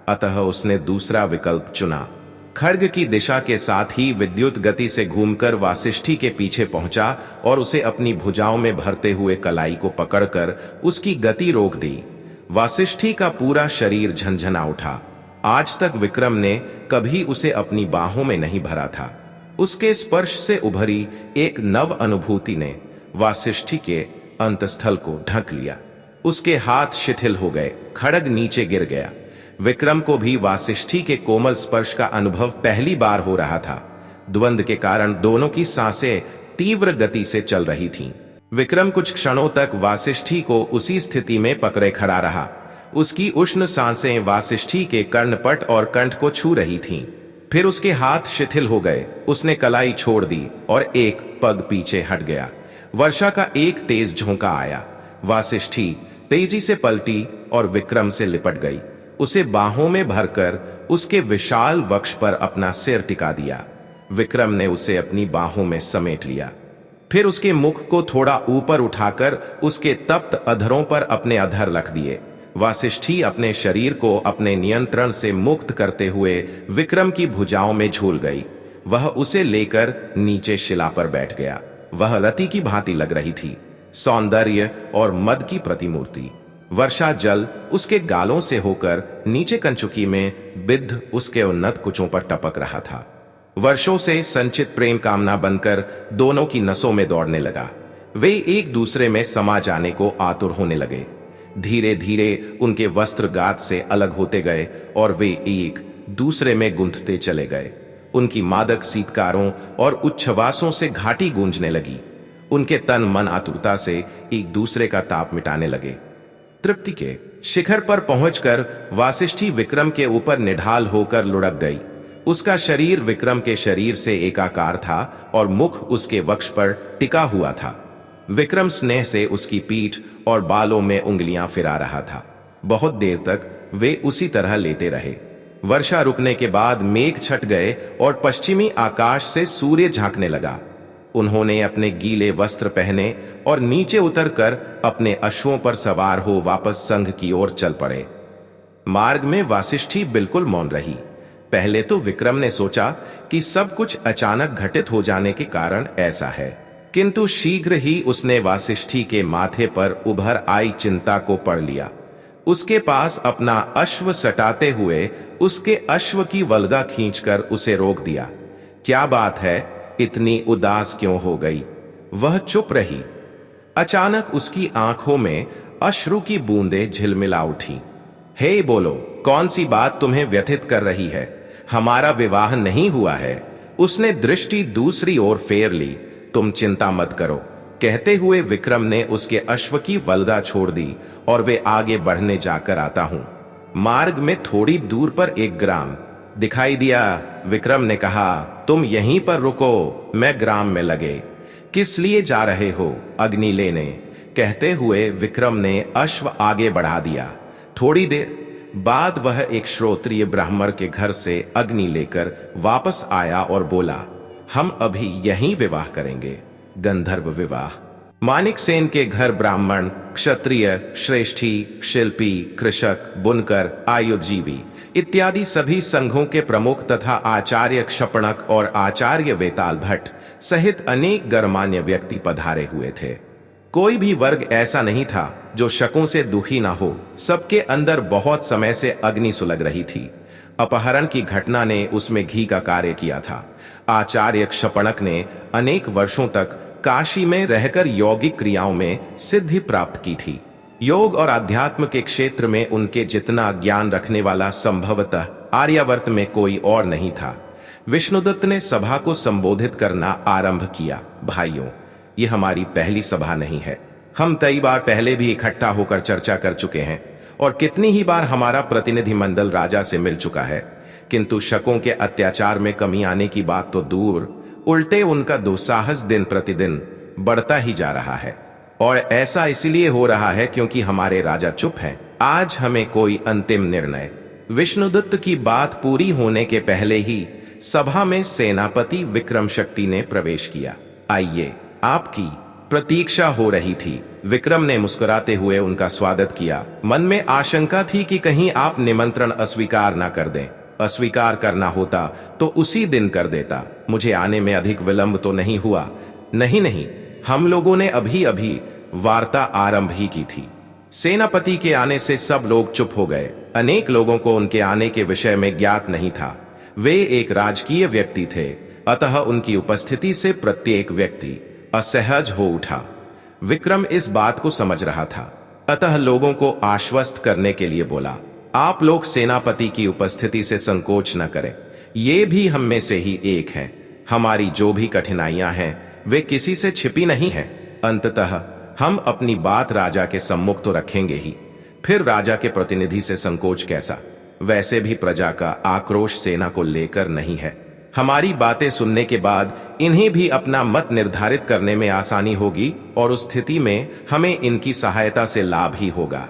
अतः उसने दूसरा विकल्प चुना। खड्ग की दिशा के साथ ही विद्युत गति से घूमकर वासिष्ठी के पीछे पहुंचा और उसे अपनी भुजाओं में भरते हुए कलाई को पकड़कर उसकी गति रोक दी। वासिष्ठी का पूरा शरीर झंझना उठा। आज तक विक्रम ने कभी उसे अपनी बाहों में नहीं भरा था। उसके स्पर्श से उभरी एक नव अनुभूति ने वासिष्ठी के अंतस्थल को ढक लिया। उसके हाथ शिथिल हो गए, खड्ग नीचे गिर गया। विक्रम को भी वासिष्ठी के कोमल स्पर्श का अनुभव पहली बार हो रहा था। द्वंद्व के कारण दोनों की सांसें तीव्र गति से चल रही थीं। विक्रम कुछ क्षणों तक वासिष्ठी को उसी स्थिति में पकड़े खड़ा रहा। उसकी उष्ण सांसें वासिष्ठी के कर्णपट और कंठ को छू रही थीं। फिर उसके हाथ शिथिल हो गए। उसने कलाई छोड़ दी और एक पग पीछे हट गया। वर्षा का एक तेज झोंका आया। वासिष्ठी तेजी से पलटी और विक्रम से लिपट गई। उसे बाहों में भरकर उसके विशाल वक्ष पर अपना सिर टिका दिया। विक्रम ने उसे अपनी बाहों में समेट लिया। फिर उसके मुख को थोड़ा ऊपर उठाकर उसके तप्त अधरों पर अपने अधर रख दिए। वासिष्ठी अपने शरीर को अपने नियंत्रण से मुक्त करते हुए विक्रम की भुजाओं में झूल गई। वह उसे लेकर नीचे शिला पर बैठ गया। वह रति की भांति लग रही थी, सौंदर्य और मद की प्रतिमूर्ति। वर्षा जल उसके गालों से होकर नीचे कंचुकी में बिद्ध उसके उन्नत कुचों पर टपक रहा था। वर्षों से संचित प्रेम कामना बनकर दोनों की नसों में दौड़ने लगा। वे एक दूसरे में समा जाने को आतुर होने लगे। धीरे धीरे उनके वस्त्र गात से अलग होते गए और वे एक दूसरे में गुंथते चले गए। उनकी मादक सीतकारों और उच्छ्वासों से घाटी गूंजने लगी। उनके तन मन आतुरता से एक दूसरे का ताप मिटाने लगे। तृप्ति के शिखर पर पहुंचकर वासिष्ठी विक्रम के ऊपर निढाल होकर लुढ़क गई। उसका शरीर विक्रम के शरीर से एकाकार था और मुख उसके वक्ष पर टिका हुआ था। विक्रम स्नेह से उसकी पीठ और बालों में उंगलियां फिरा रहा था। बहुत देर तक वे उसी तरह लेते रहे। वर्षा रुकने के बाद मेघ छट गए और पश्चिमी आकाश से सूर्य झांकने लगा। उन्होंने अपने गीले वस्त्र पहने और नीचे उतरकर अपने अश्वों पर सवार हो वापस संघ की ओर चल पड़े। मार्ग में वासिष्ठी बिल्कुल मौन रही। पहले तो विक्रम ने सोचा कि सब कुछ अचानक घटित हो जाने के कारण ऐसा है, किंतु शीघ्र ही उसने वासिष्ठी के माथे पर उभर आई चिंता को पढ़ लिया। उसके पास अपना अश्व सटाते हुए उसके अश्व की वल्गा खींचकर उसे रोक दिया। क्या बात है, इतनी उदास क्यों हो गई? वह चुप रही। अचानक उसकी आंखों में अश्रु की बूंदें झिलमिला उठी। हे बोलो, कौन सी बात तुम्हें व्यथित कर रही है? हमारा विवाह नहीं हुआ है। उसने दृष्टि दूसरी ओर फेर ली। तुम चिंता मत करो, कहते हुए विक्रम ने उसके अश्व की वल्दा छोड़ दी और वे आगे बढ़ने जाकर आता हूं। मार्ग में थोड़ी दूर पर एक ग्राम दिखाई दिया। विक्रम ने कहा, तुम यहीं पर रुको, मैं ग्राम में लगे। किस लिए जा रहे हो? अग्नि लेने। कहते हुए विक्रम ने अश्व आगे बढ़ा दिया। थोड़ी देर बाद वह एक श्रोत्रिय ब्राह्मण के घर से अग्नि लेकर वापस आया और बोला, हम अभी यहीं विवाह करेंगे, गंधर्व विवाह। मानिकसेन के घर ब्राह्मण, क्षत्रिय, श्रेष्ठी, शिल्पी, कृषक, बुनकर, आयुर्जीवी इत्यादि सभी संघों के प्रमुख तथा आचार्य क्षपणक और आचार्य वेताल भट्ट सहित अनेक गणमान्य व्यक्ति पधारे हुए थे। कोई भी वर्ग ऐसा नहीं था जो शकों से दुखी ना हो। सबके अंदर बहुत समय से अग्नि सुलग रही थी। अपहरण की घटना ने उसमें घी का कार्य किया था। आचार्य क्षपणक ने अनेक वर्षों तक काशी में रहकर यौगिक क्रियाओं में सिद्धि प्राप्त की थी। योग और अध्यात्म के क्षेत्र में उनके जितना ज्ञान रखने वाला संभवतः आर्यावर्त में कोई और नहीं था। विष्णुदत्त ने सभा को संबोधित करना आरंभ किया। भाइयों, ये हमारी पहली सभा नहीं है। हम कई बार पहले भी इकट्ठा होकर चर्चा कर चुके हैं और कितनी ही बार हमारा प्रतिनिधिमंडल राजा से मिल चुका है, किंतु शकों के अत्याचार में कमी आने की बात तो दूर, उल्टे उनका दुस्साहस दिन प्रतिदिन बढ़ता ही जा रहा है। और ऐसा इसलिए हो रहा है क्योंकि हमारे राजा चुप हैं। आज हमें कोई अंतिम निर्णय। विष्णुदत्त की बात पूरी होने के पहले ही सभा में सेनापति विक्रम शक्ति ने प्रवेश किया। आइए, आपकी प्रतीक्षा हो रही थी। विक्रम ने मुस्कुराते हुए उनका स्वागत किया। मन में आशंका थी कि कहीं आप निमंत्रण अस्वीकार ना कर दें। अस्वीकार करना होता तो उसी दिन कर देता। मुझे आने में अधिक विलंब तो नहीं हुआ? नहीं, हम लोगों ने अभी अभी वार्ता आरंभ ही की थी। सेनापति के आने से सब लोग चुप हो गए। अनेक लोगों को उनके आने के विषय में ज्ञात नहीं था। वे एक राजकीय व्यक्ति थे, अतः उनकी उपस्थिति से प्रत्येक व्यक्ति असहज हो उठा। विक्रम इस बात को समझ रहा था, अतः लोगों को आश्वस्त करने के लिए बोला, आप लोग सेनापति की उपस्थिति से संकोच न करें। ये भी हम में से ही एक हैं। हमारी जो भी कठिनाइयां हैं वे किसी से छिपी नहीं हैं। अंततः हम अपनी बात राजा के सम्मुख तो रखेंगे ही। फिर राजा के प्रतिनिधि से संकोच कैसा? वैसे भी प्रजा का आक्रोश सेना को लेकर नहीं है। हमारी बातें सुनने के बाद इन्हें भी अपना मत निर्धारित करने में आसानी होगी और उस स्थिति में हमें इनकी सहायता से लाभ ही होगा।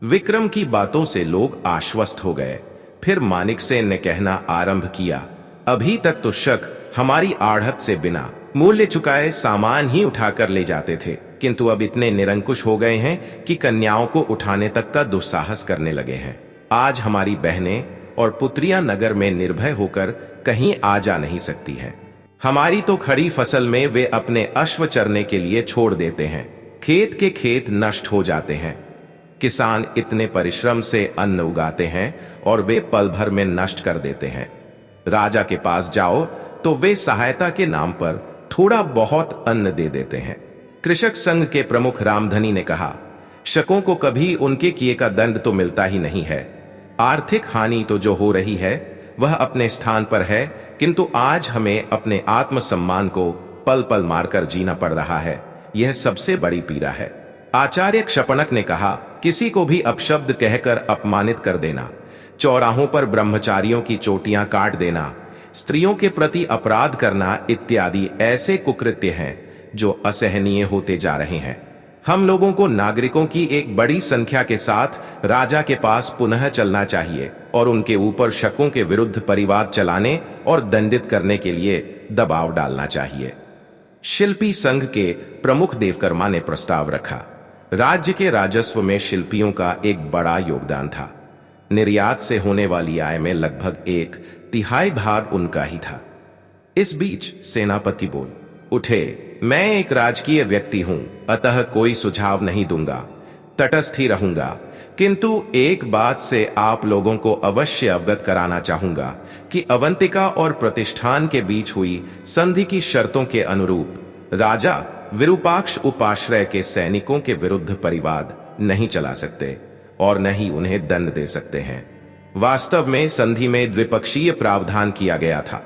विक्रम की बातों से लोग आश्वस्त हो गए। फिर मानिकसेन ने कहना आरंभ किया, अभी तक तो शक हमारी आढ़त से बिना मूल्य चुकाए सामान ही उठाकर ले जाते थे, किंतु अब इतने निरंकुश हो गए हैं कि कन्याओं को उठाने तक का दुस्साहस करने लगे हैं। आज हमारी बहनें और पुत्रियां नगर में निर्भय होकर कहीं आ जा नहीं सकती हैं। हमारी तो खड़ी फसल में वे अपने अश्व चरने के लिए छोड़ देते हैं। खेत के खेत नष्ट हो जाते हैं। किसान इतने परिश्रम से अन्न उगाते हैं और वे पल भर में नष्ट कर देते हैं। राजा के पास जाओ तो वे सहायता के नाम पर थोड़ा बहुत अन्न दे देते हैं। कृषक संघ के प्रमुख रामधनी ने कहा, शकों को कभी उनके किए का दंड तो मिलता ही नहीं है। आर्थिक हानि तो जो हो रही है वह अपने स्थान पर है, किंतु आज हमें अपने आत्मसम्मान को पल पल मारकर जीना पड़ रहा है। यह सबसे बड़ी पीड़ा है। आचार्य क्षपणक ने कहा, किसी को भी अपशब्द कहकर अपमानित कर देना, चौराहों पर ब्रह्मचारियों की चोटियां काट देना, स्त्रियों के प्रति अपराध करना इत्यादि ऐसे कुकृत्य हैं जो असहनीय होते जा रहे हैं। हम लोगों को नागरिकों की एक बड़ी संख्या के साथ राजा के पास पुनः चलना चाहिए और उनके ऊपर शकों के विरुद्ध परिवाद चलाने और दंडित करने के लिए दबाव डालना चाहिए। शिल्पी संघ के प्रमुख देवकर्मा ने प्रस्ताव रखा। राज्य के राजस्व में शिल्पियों का एक बड़ा योगदान था। निर्यात से होने वाली आय में लगभग 1/3 भाग उनका ही था। इस बीच सेनापति बोल उठे, मैं एक राजकीय व्यक्ति हूं, अतः कोई सुझाव नहीं दूंगा, तटस्थ ही रहूंगा, किंतु एक बात से आप लोगों को अवश्य अवगत कराना चाहूंगा कि अवंतिका और प्रतिष्ठान के बीच हुई संधि की शर्तों के अनुरूप राजा विरूपाक्ष उपाश्रय के सैनिकों के विरुद्ध परिवाद नहीं चला सकते और न ही उन्हें दंड दे सकते हैं। वास्तव में संधि में द्विपक्षीय प्रावधान किया गया था।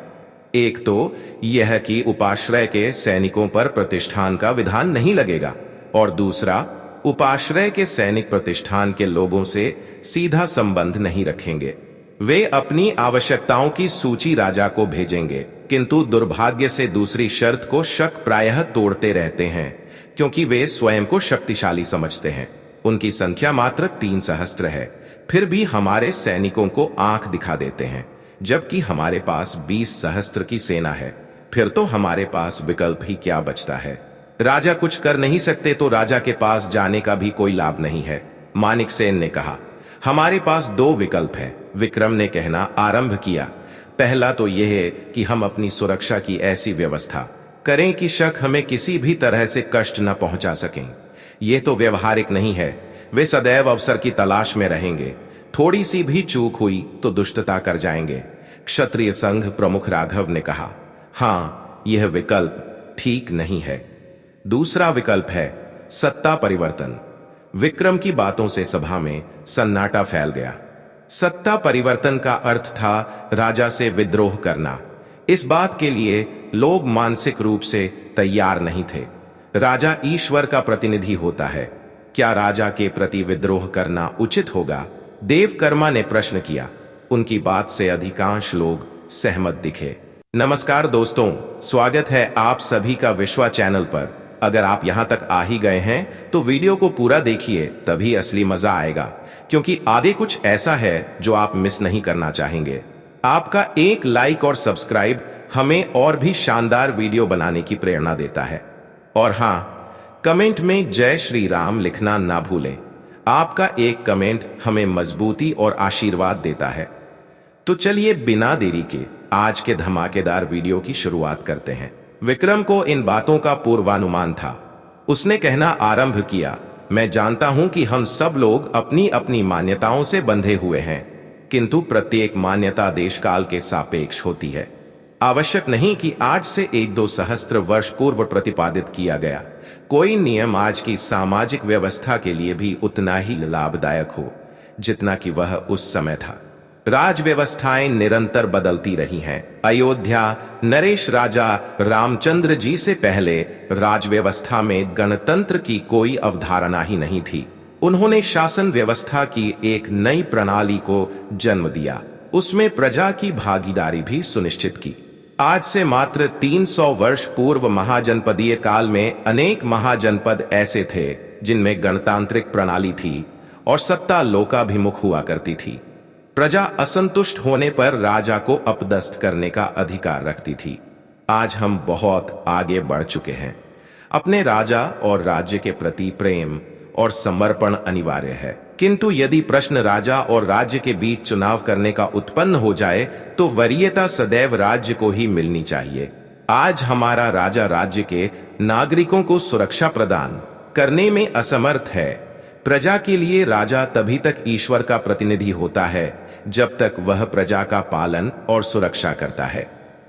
एक तो यह कि उपाश्रय के सैनिकों पर प्रतिष्ठान का विधान नहीं लगेगा, और दूसरा, उपाश्रय के सैनिक प्रतिष्ठान के लोगों से सीधा संबंध नहीं रखेंगे। वे अपनी आवश्यकताओं की सूची राजा को भेजेंगे, किंतु दुर्भाग्य से दूसरी शर्त को शक प्रायः तोड़ते रहते हैं, क्योंकि वे स्वयं को शक्तिशाली समझते हैं। उनकी संख्या मात्र 3 सहस्त्र है, फिर भी हमारे सैनिकों को आंख दिखा देते हैं, जबकि हमारे पास 20 सहस्त्र की सेना है। फिर तो हमारे पास विकल्प ही क्या बचता है? राजा कुछ कर नहीं सकते तो राजा के पास जाने का भी कोई लाभ नहीं है, मानिकसेन ने कहा। हमारे पास 2 विकल्प हैं, विक्रम ने कहना आरंभ किया। पहला तो यह है कि हम अपनी सुरक्षा की ऐसी व्यवस्था करें कि शक हमें किसी भी तरह से कष्ट न पहुंचा सकें। यह तो व्यवहारिक नहीं है। वे सदैव अवसर की तलाश में रहेंगे। थोड़ी सी भी चूक हुई तो दुष्टता कर जाएंगे। क्षत्रिय संघ प्रमुख राघव ने कहा, हां, यह विकल्प ठीक नहीं है। दूसरा विकल्प है सत्ता परिवर्तन। विक्रम की बातों से सभा में सन्नाटा फैल गया। सत्ता परिवर्तन का अर्थ था राजा से विद्रोह करना। इस बात के लिए लोग मानसिक रूप से तैयार नहीं थे। राजा ईश्वर का प्रतिनिधि होता है, क्या राजा के प्रति विद्रोह करना उचित होगा? देवकर्मा ने प्रश्न किया। उनकी बात से अधिकांश लोग सहमत दिखे। नमस्कार दोस्तों, स्वागत है आप सभी का विश्वा चैनल पर। अगर आप यहां तक आ ही गए हैं तो वीडियो को पूरा देखिए, तभी असली मजा आएगा, क्योंकि आगे कुछ ऐसा है जो आप मिस नहीं करना चाहेंगे। आपका एक लाइक और सब्सक्राइब हमें और भी शानदार वीडियो बनाने की प्रेरणा देता है। और हां, कमेंट में जय श्री राम लिखना ना भूलें। आपका एक कमेंट हमें मजबूती और आशीर्वाद देता है। तो चलिए बिना देरी के आज के धमाकेदार वीडियो की शुरुआत करते हैं। विक्रम को इन बातों का पूर्वानुमान था। उसने कहना आरंभ किया, मैं जानता हूं कि हम सब लोग अपनी अपनी मान्यताओं से बंधे हुए हैं, किंतु प्रत्येक मान्यता देशकाल के सापेक्ष होती है। आवश्यक नहीं कि आज से 1-2 सहस्त्र वर्ष पूर्व प्रतिपादित किया गया कोई नियम आज की सामाजिक व्यवस्था के लिए भी उतना ही लाभदायक हो जितना कि वह उस समय था। राज व्यवस्थाएं निरंतर बदलती रही हैं। अयोध्या नरेश राजा रामचंद्र जी से पहले राज व्यवस्था में गणतंत्र की कोई अवधारणा ही नहीं थी। उन्होंने शासन व्यवस्था की एक नई प्रणाली को जन्म दिया, उसमें प्रजा की भागीदारी भी सुनिश्चित की। आज से मात्र 300 वर्ष पूर्व महाजनपदीय काल में अनेक महाजनपद ऐसे थे जिनमें गणतांत्रिक प्रणाली थी और सत्ता लोकाभिमुख हुआ करती थी। प्रजा असंतुष्ट होने पर राजा को अपदस्थ करने का अधिकार रखती थी। आज हम बहुत आगे बढ़ चुके हैं। अपने राजा और राज्य के प्रति प्रेम और समर्पण अनिवार्य है, किंतु यदि प्रश्न राजा और राज्य के बीच चुनाव करने का उत्पन्न हो जाए तो वरीयता सदैव राज्य को ही मिलनी चाहिए। आज हमारा राजा राज्य के नागरिकों को सुरक्षा प्रदान करने में असमर्थ है। प्रजा के लिए राजा तभी तक ईश्वर का प्रतिनिधि होता है जब तक वह प्रजा का पालन और सुरक्षा करता है।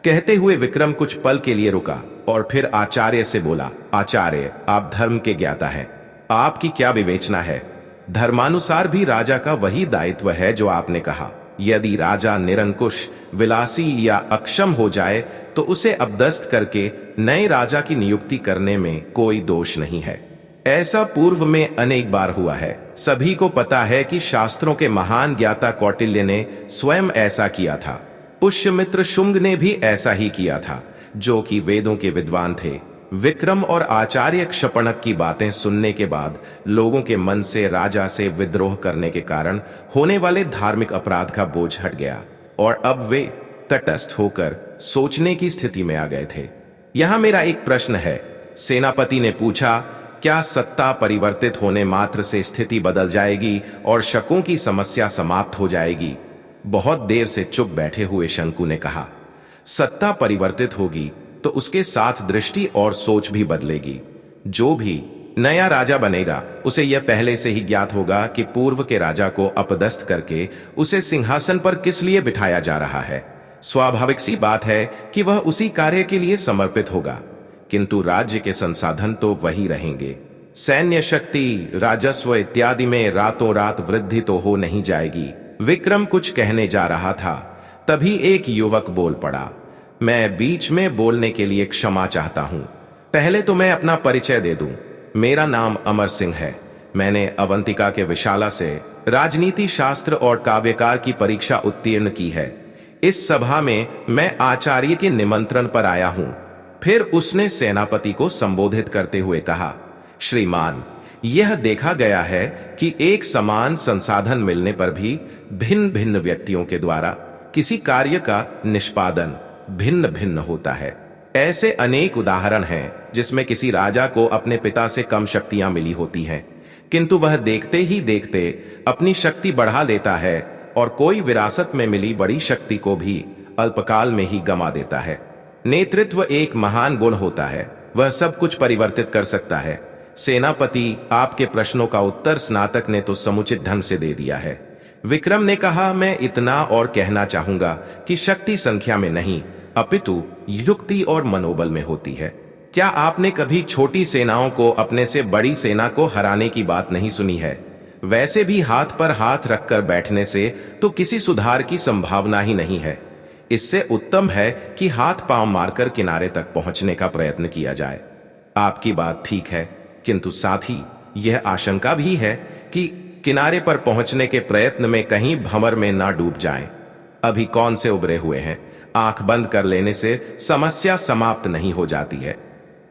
कहते हुए विक्रम कुछ पल के लिए रुका और फिर आचार्य से बोला, आचार्य, आप धर्म के ज्ञाता हैं, आपकी क्या विवेचना है? धर्मानुसार भी राजा का वही दायित्व है जो आपने कहा। यदि राजा निरंकुश, विलासी या अक्षम हो जाए तो उसे अपदस्थ करके नए राजा की नियुक्ति करने में कोई दोष नहीं है। ऐसा पूर्व में अनेक बार हुआ है। सभी को पता है कि शास्त्रों के महान ज्ञाता कौटिल्य ने स्वयं ऐसा किया था। पुष्यमित्र शुंग ने भी ऐसा ही किया था, जो कि वेदों के विद्वान थे। विक्रम और आचार्य क्षपणक की बातें सुनने के बाद लोगों के मन से राजा से विद्रोह करने के कारण होने वाले धार्मिक अपराध का बोझ हट गया और अब वे तटस्थ होकर सोचने की स्थिति में आ गए थे। यहां मेरा एक प्रश्न है, सेनापति ने पूछा, क्या सत्ता परिवर्तित होने मात्र से स्थिति बदल जाएगी और शकों की समस्या समाप्त हो जाएगी? बहुत देर से चुप बैठे हुए शंकु ने कहा, सत्ता परिवर्तित होगी तो उसके साथ दृष्टि और सोच भी बदलेगी। जो भी नया राजा बनेगा उसे यह पहले से ही ज्ञात होगा कि पूर्व के राजा को अपदस्थ करके उसे सिंहासन पर किस लिए बिठाया जा रहा है। स्वाभाविक सी बात है कि वह उसी कार्य के लिए समर्पित होगा, किंतु राज्य के संसाधन तो वही रहेंगे। सैन्य शक्ति, राजस्व इत्यादि में रातों रात वृद्धि तो हो नहीं जाएगी। विक्रम कुछ कहने जा रहा था, तभी एक युवक बोल पड़ा, मैं बीच में बोलने के लिए क्षमा चाहता हूं। पहले तो मैं अपना परिचय दे दूं। मेरा नाम अमर सिंह है। मैंने अवंतिका के विशाला से राजनीति शास्त्र और काव्यकार की परीक्षा उत्तीर्ण की है। इस सभा में मैं आचार्य के निमंत्रण पर आया हूं। फिर उसने सेनापति को संबोधित करते हुए कहा, श्रीमान, यह देखा गया है कि एक समान संसाधन मिलने पर भी भिन्न भिन्न व्यक्तियों के द्वारा किसी कार्य का निष्पादन भिन्न भिन्न होता है। ऐसे अनेक उदाहरण हैं जिसमें किसी राजा को अपने पिता से कम शक्तियां मिली होती हैं, किंतु वह देखते ही देखते अपनी शक्ति बढ़ा लेता है और कोई विरासत में मिली बड़ी शक्ति को भी अल्पकाल में ही गंवा देता है। नेतृत्व एक महान गुण होता है, वह सब कुछ परिवर्तित कर सकता है। सेनापति, आपके प्रश्नों का उत्तर स्नातक ने तो समुचित ढंग से दे दिया है। विक्रम ने कहा, मैं इतना और कहना चाहूंगा कि शक्ति संख्या में नहीं अपितु युक्ति और मनोबल में होती है। क्या आपने कभी छोटी सेनाओं को अपने से बड़ी सेना को हराने की बात नहीं सुनी है? वैसे भी हाथ पर हाथ रखकर बैठने से तो किसी सुधार की संभावना ही नहीं है। इससे उत्तम है कि हाथ पांव मारकर किनारे तक पहुंचने का प्रयत्न किया जाए। आपकी बात ठीक है, किंतु साथ ही यह आशंका भी है कि किनारे पर पहुंचने के प्रयत्न में कहीं भंवर में ना डूब जाएं। अभी कौन से उभरे हुए हैं, आंख बंद कर लेने से समस्या समाप्त नहीं हो जाती है।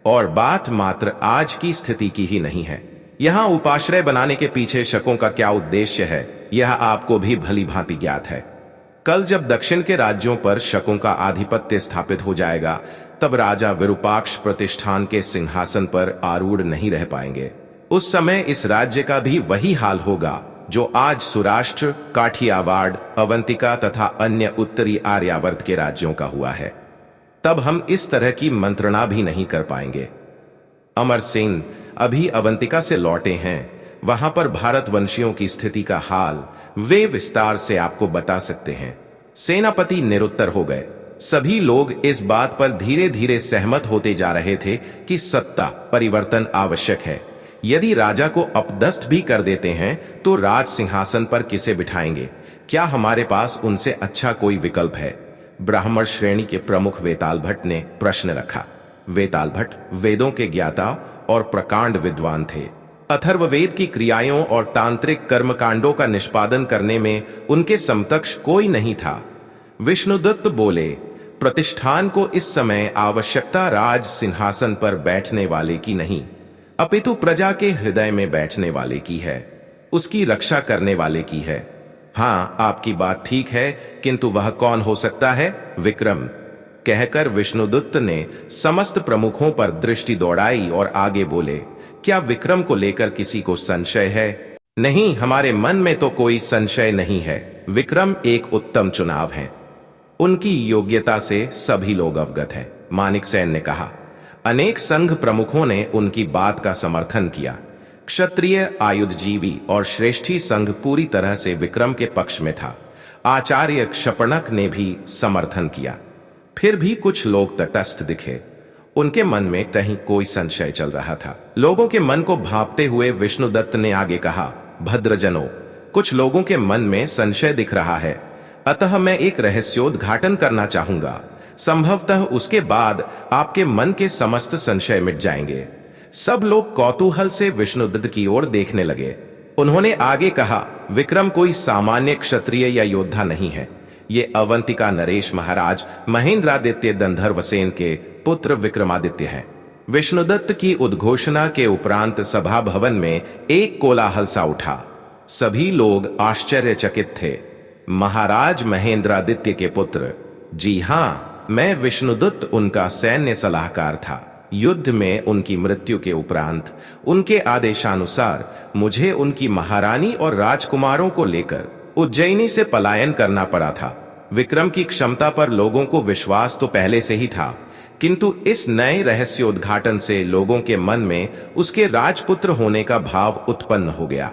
और बात मात्र आज की स्थिति की ही नहीं है। यहां उपाश्रय बनाने के पीछे शकों का क्या उद्देश्य है, यह आपको भी भली भांति ज्ञात है। कल जब दक्षिण के राज्यों पर शकों का आधिपत्य स्थापित हो जाएगा, तब राजा विरूपाक्ष प्रतिष्ठान के सिंहासन पर आरूढ़ नहीं रह पाएंगे। उस समय इस राज्य का भी वही हाल होगा जो आज सुराष्ट्र, काठियावाड़, अवंतिका तथा अन्य उत्तरी आर्यावर्त के राज्यों का हुआ है। तब हम इस तरह की मंत्रणा भी नहीं कर पाएंगे। अमर सिंह अभी अवंतिका से लौटे हैं। वहां पर भारतवंशियों की स्थिति का हाल वे विस्तार से आपको बता सकते हैं। सेनापति निरुत्तर हो गए। सभी लोग इस बात पर धीरे धीरे सहमत होते जा रहे थे कि सत्ता परिवर्तन आवश्यक है। यदि राजा को अपदस्थ भी कर देते हैं तो राज सिंहासन पर किसे बिठाएंगे? क्या हमारे पास उनसे अच्छा कोई विकल्प है? ब्राह्मण श्रेणी के प्रमुख वेताल भट्ट ने प्रश्न रखा। वेताल भट्ट वेदों के ज्ञाता और प्रकांड विद्वान थे। अथर्ववेद की क्रियाओं और तांत्रिक कर्मकांडों का निष्पादन करने में उनके समकक्ष कोई नहीं था। विष्णुदत्त बोले, प्रतिष्ठान को इस समय आवश्यकता राज सिंहासन पर बैठने वाले की नहीं, अपितु प्रजा के हृदय में बैठने वाले की है, उसकी रक्षा करने वाले की है। हाँ, आपकी बात ठीक है, किंतु वह कौन हो सकता है? विक्रम, कहकर विष्णुदत्त ने समस्त प्रमुखों पर दृष्टि दौड़ाई और आगे बोले, क्या विक्रम को लेकर किसी को संशय है? नहीं, हमारे मन में तो कोई संशय नहीं है। विक्रम एक उत्तम चुनाव हैं। उनकी योग्यता से सभी लोग अवगत हैं, मानिकसेन ने कहा। अनेक संघ प्रमुखों ने उनकी बात का समर्थन किया। क्षत्रिय, आयुधजीवी और श्रेष्ठी संघ पूरी तरह से विक्रम के पक्ष में था। आचार्य क्षपणक ने भी समर्थन किया। फिर भी कुछ लोग तटस्थ दिखे। उनके मन में कहीं कोई संशय चल रहा था। लोगों के मन को भांपते हुए विष्णुदत्त ने आगे कहा, भद्रजनों, कुछ लोगों के मन में संशय दिख रहा है, अतः मैं एक रहस्योद्घाटन करना चाहूंगा। संभवतः उसके बाद आपके मन के समस्त संशय मिट जाएंगे। सब लोग कौतूहल से विष्णुदत्त की ओर देखने लगे। उन्होंने आगे कहा, विक्रम कोई सामान्य क्षत्रिय या योद्धा नहीं है। ये अवंतिका नरेश महाराज महेंद्रादित्य गंधर्वसेन के पुत्र विक्रमादित्य हैं। विष्णुदत्त की उद्घोषणा के उपरांत सभा भवन में एक कोलाहल सा उठा। सभी लोग आश्चर्यचकित थे। महाराज महेंद्रादित्य के पुत्र? जी हाँ, मैं विष्णुदत्त उनका सैन्य सलाहकार था। युद्ध में उनकी मृत्यु के उपरांत उनके आदेशानुसार मुझे उनकी महारानी और राजकुमारों को लेकर उज्जैनी से पलायन करना पड़ा था। विक्रम की क्षमता पर लोगों को विश्वास तो पहले से ही था, किंतु इस नए रहस्योद्घाटन से लोगों के मन में उसके राजपुत्र होने का भाव उत्पन्न हो गया।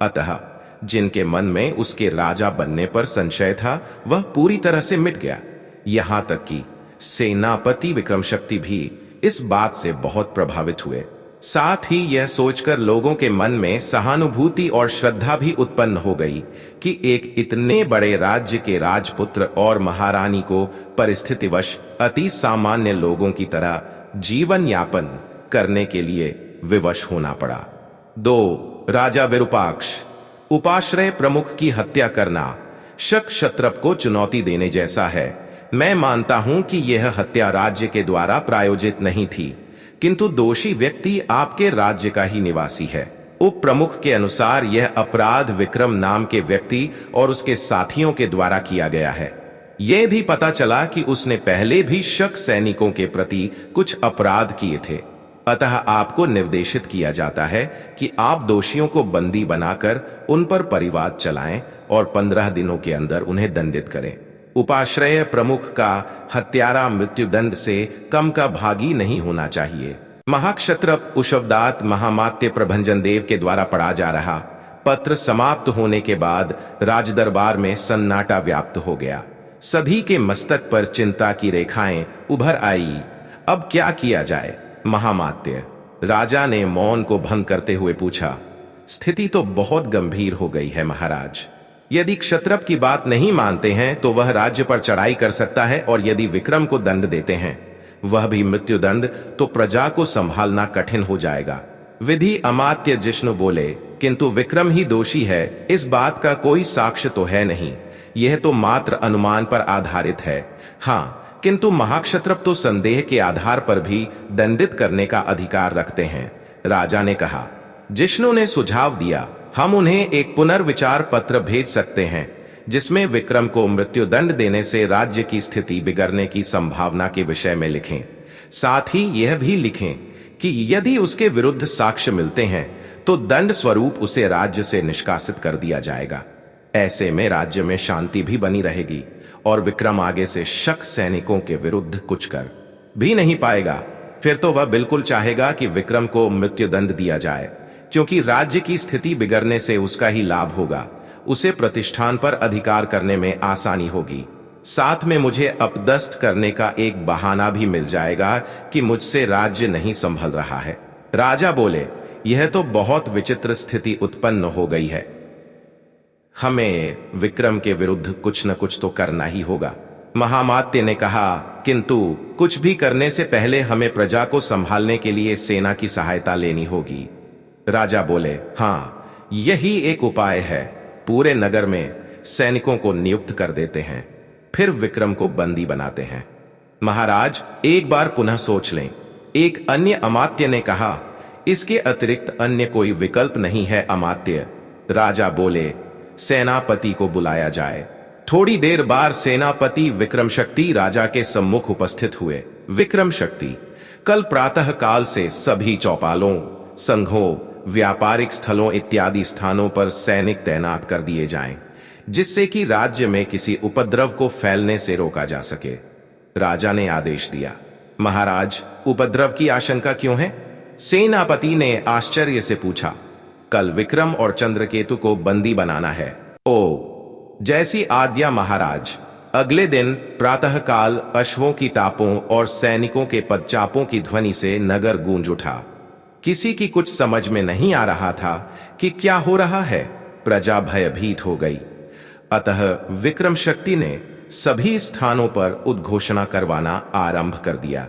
अतः जिनके मन में उसके राजा बनने पर संशय था, वह पूरी तरह से मिट गया। यहां तक कि सेनापति विक्रमशक्ति भी इस बात से बहुत प्रभावित हुए। साथ ही यह सोचकर लोगों के मन में सहानुभूति और श्रद्धा भी उत्पन्न हो गई कि एक इतने बड़े राज्य के राजपुत्र और महारानी को परिस्थितिवश अति सामान्य लोगों की तरह जीवन यापन करने के लिए विवश होना पड़ा। 2. राजा विरूपाक्ष। उपाश्रय प्रमुख की हत्या करना शक क्षत्रप को चुनौती देने जैसा है। मैं मानता हूं कि यह हत्या राज्य के द्वारा प्रायोजित नहीं थी, किंतु दोषी व्यक्ति आपके राज्य का ही निवासी है। उप प्रमुख के अनुसार यह अपराध विक्रम नाम के व्यक्ति और उसके साथियों के द्वारा किया गया है। यह भी पता चला कि उसने पहले भी शक सैनिकों के प्रति कुछ अपराध किए थे। अतः आपको निर्देशित किया जाता है कि आप दोषियों को बंदी बनाकर उन पर परिवाद चलाएं और 15 दिनों के अंदर उन्हें दंडित करें। उपाश्रय प्रमुख का हत्यारा मृत्युदंड से कम का भागी नहीं होना चाहिए। महाक्षत्रप उशवदात महामात्य प्रभंजन देव के द्वारा पढ़ा जा रहा पत्र समाप्त होने के बाद राजदरबार में सन्नाटा व्याप्त हो गया। सभी के मस्तक पर चिंता की रेखाएं उभर आई। अब क्या किया जाए? महामात्य राजा ने मौन को भंग करते हुए पूछा। स्थिति तो बहुत गंभीर हो गई है महाराज। यदि क्षत्रप की बात नहीं मानते हैं तो वह राज्य पर चढ़ाई कर सकता है, और यदि विक्रम को दंड देते हैं, वह भी मृत्युदंड, तो प्रजा को संभालना कठिन हो जाएगा। विधि अमात्य जिष्णु बोले, किंतु विक्रम ही दोषी है, इस बात का कोई साक्ष्य तो है नहीं। यह तो मात्र अनुमान पर आधारित है। हाँ, किंतु महाक्षत्रप तो संदेह के आधार पर भी दंडित करने का अधिकार रखते हैं। राजा ने कहा। जिष्णु ने सुझाव दिया, हम उन्हें एक पुनर्विचार पत्र भेज सकते हैं जिसमें विक्रम को मृत्युदंड देने से राज्य की स्थिति बिगड़ने की संभावना के विषय में लिखें। साथ ही यह भी लिखें कि यदि उसके विरुद्ध साक्ष्य मिलते हैं तो दंड स्वरूप उसे राज्य से निष्कासित कर दिया जाएगा। ऐसे में राज्य में शांति भी बनी रहेगी और विक्रम आगे से शक सैनिकों के विरुद्ध कुछ कर भी नहीं पाएगा। फिर तो वह बिल्कुल चाहेगा कि विक्रम को मृत्युदंड दिया जाए, क्योंकि राज्य की स्थिति बिगड़ने से उसका ही लाभ होगा। उसे प्रतिष्ठान पर अधिकार करने में आसानी होगी। साथ में मुझे अपदस्थ करने का एक बहाना भी मिल जाएगा कि मुझसे राज्य नहीं संभल रहा है। राजा बोले, यह तो बहुत विचित्र स्थिति उत्पन्न हो गई है। हमें विक्रम के विरुद्ध कुछ न कुछ तो करना ही होगा। महामात्य ने कहा, किंतु कुछ भी करने से पहले हमें प्रजा को संभालने के लिए सेना की सहायता लेनी होगी। राजा बोले, हाँ, यही एक उपाय है। पूरे नगर में सैनिकों को नियुक्त कर देते हैं, फिर विक्रम को बंदी बनाते हैं। महाराज, एक बार पुनः सोच लें। एक अन्य अमात्य ने कहा, इसके अतिरिक्त अन्य कोई विकल्प नहीं है अमात्य। राजा बोले, सेनापति को बुलाया जाए। थोड़ी देर बाद सेनापति विक्रम शक्ति राजा के सम्मुख उपस्थित हुए। विक्रम शक्ति, कल प्रातः काल से सभी चौपालों, संघों, व्यापारिक स्थलों इत्यादि स्थानों पर सैनिक तैनात कर दिए जाएं, जिससे कि राज्य में किसी उपद्रव को फैलने से रोका जा सके। राजा ने आदेश दिया। महाराज, उपद्रव की आशंका क्यों है? सेनापति ने आश्चर्य से पूछा। कल विक्रम और चंद्रकेतु को बंदी बनाना है। ओ, जैसी आज्ञा महाराज। अगले दिन प्रातःकाल अश्वों की टापों और सैनिकों के पदचापों की ध्वनि से नगर गूंज उठा। किसी की कुछ समझ में नहीं आ रहा था कि क्या हो रहा है। प्रजा भयभीत हो गई। अतः विक्रम शक्ति ने सभी स्थानों पर उद्घोषणा करवाना आरंभ कर दिया।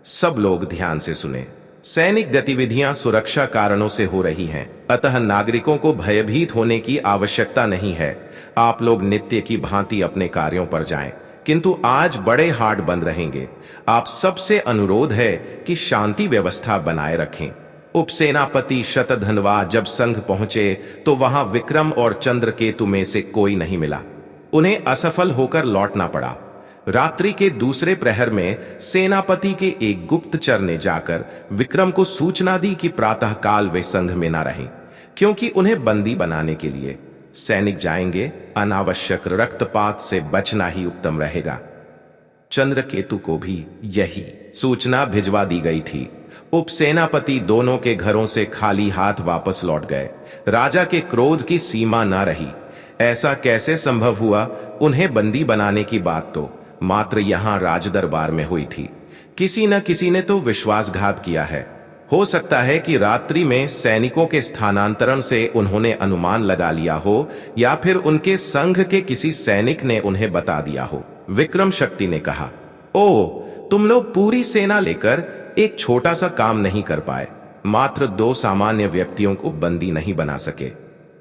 सब लोग ध्यान से सुने। सैनिक गतिविधियां सुरक्षा कारणों से हो रही हैं, अतः नागरिकों को भयभीत होने की आवश्यकता नहीं है। आप लोग नित्य की भांति अपने कार्यों पर जाएं, किंतु आज बड़े हाट बंद रहेंगे। आप सबसे अनुरोध है कि शांति व्यवस्था बनाए रखें। उपसेनापति शतधनवा जब संघ पहुंचे तो वहां विक्रम और चंद्रकेतु में से कोई नहीं मिला। उन्हें असफल होकर लौटना पड़ा। रात्रि के दूसरे प्रहर में सेनापति के एक गुप्तचर ने जाकर विक्रम को सूचना दी कि प्रातःकाल वे संघ में न रहें, क्योंकि उन्हें बंदी बनाने के लिए सैनिक जाएंगे। अनावश्यक रक्तपात से बचना ही उत्तम रहेगा। चंद्रकेतु को भी यही सूचना भिजवा दी गई थी। उपसेनापति दोनों के घरों से खाली हाथ वापस लौट गए। राजा के क्रोध की सीमा न रही। ऐसा कैसे संभव हुआ? उन्हें बंदी बनाने की बात तो मात्र यहां राजदरबार में हुई थी। किसी न किसी ने तो विश्वासघात किया है। हो सकता है कि रात्रि में सैनिकों के स्थानांतरण से उन्होंने अनुमान लगा लिया हो, या फिर उनके संघ के किसी सैनिक ने उन्हें बता दिया हो। विक्रम शक्ति ने कहा, ओ, तुम लोग पूरी सेना लेकर एक छोटा सा काम नहीं कर पाए, मात्र 2 सामान्य व्यक्तियों को बंदी नहीं बना सके।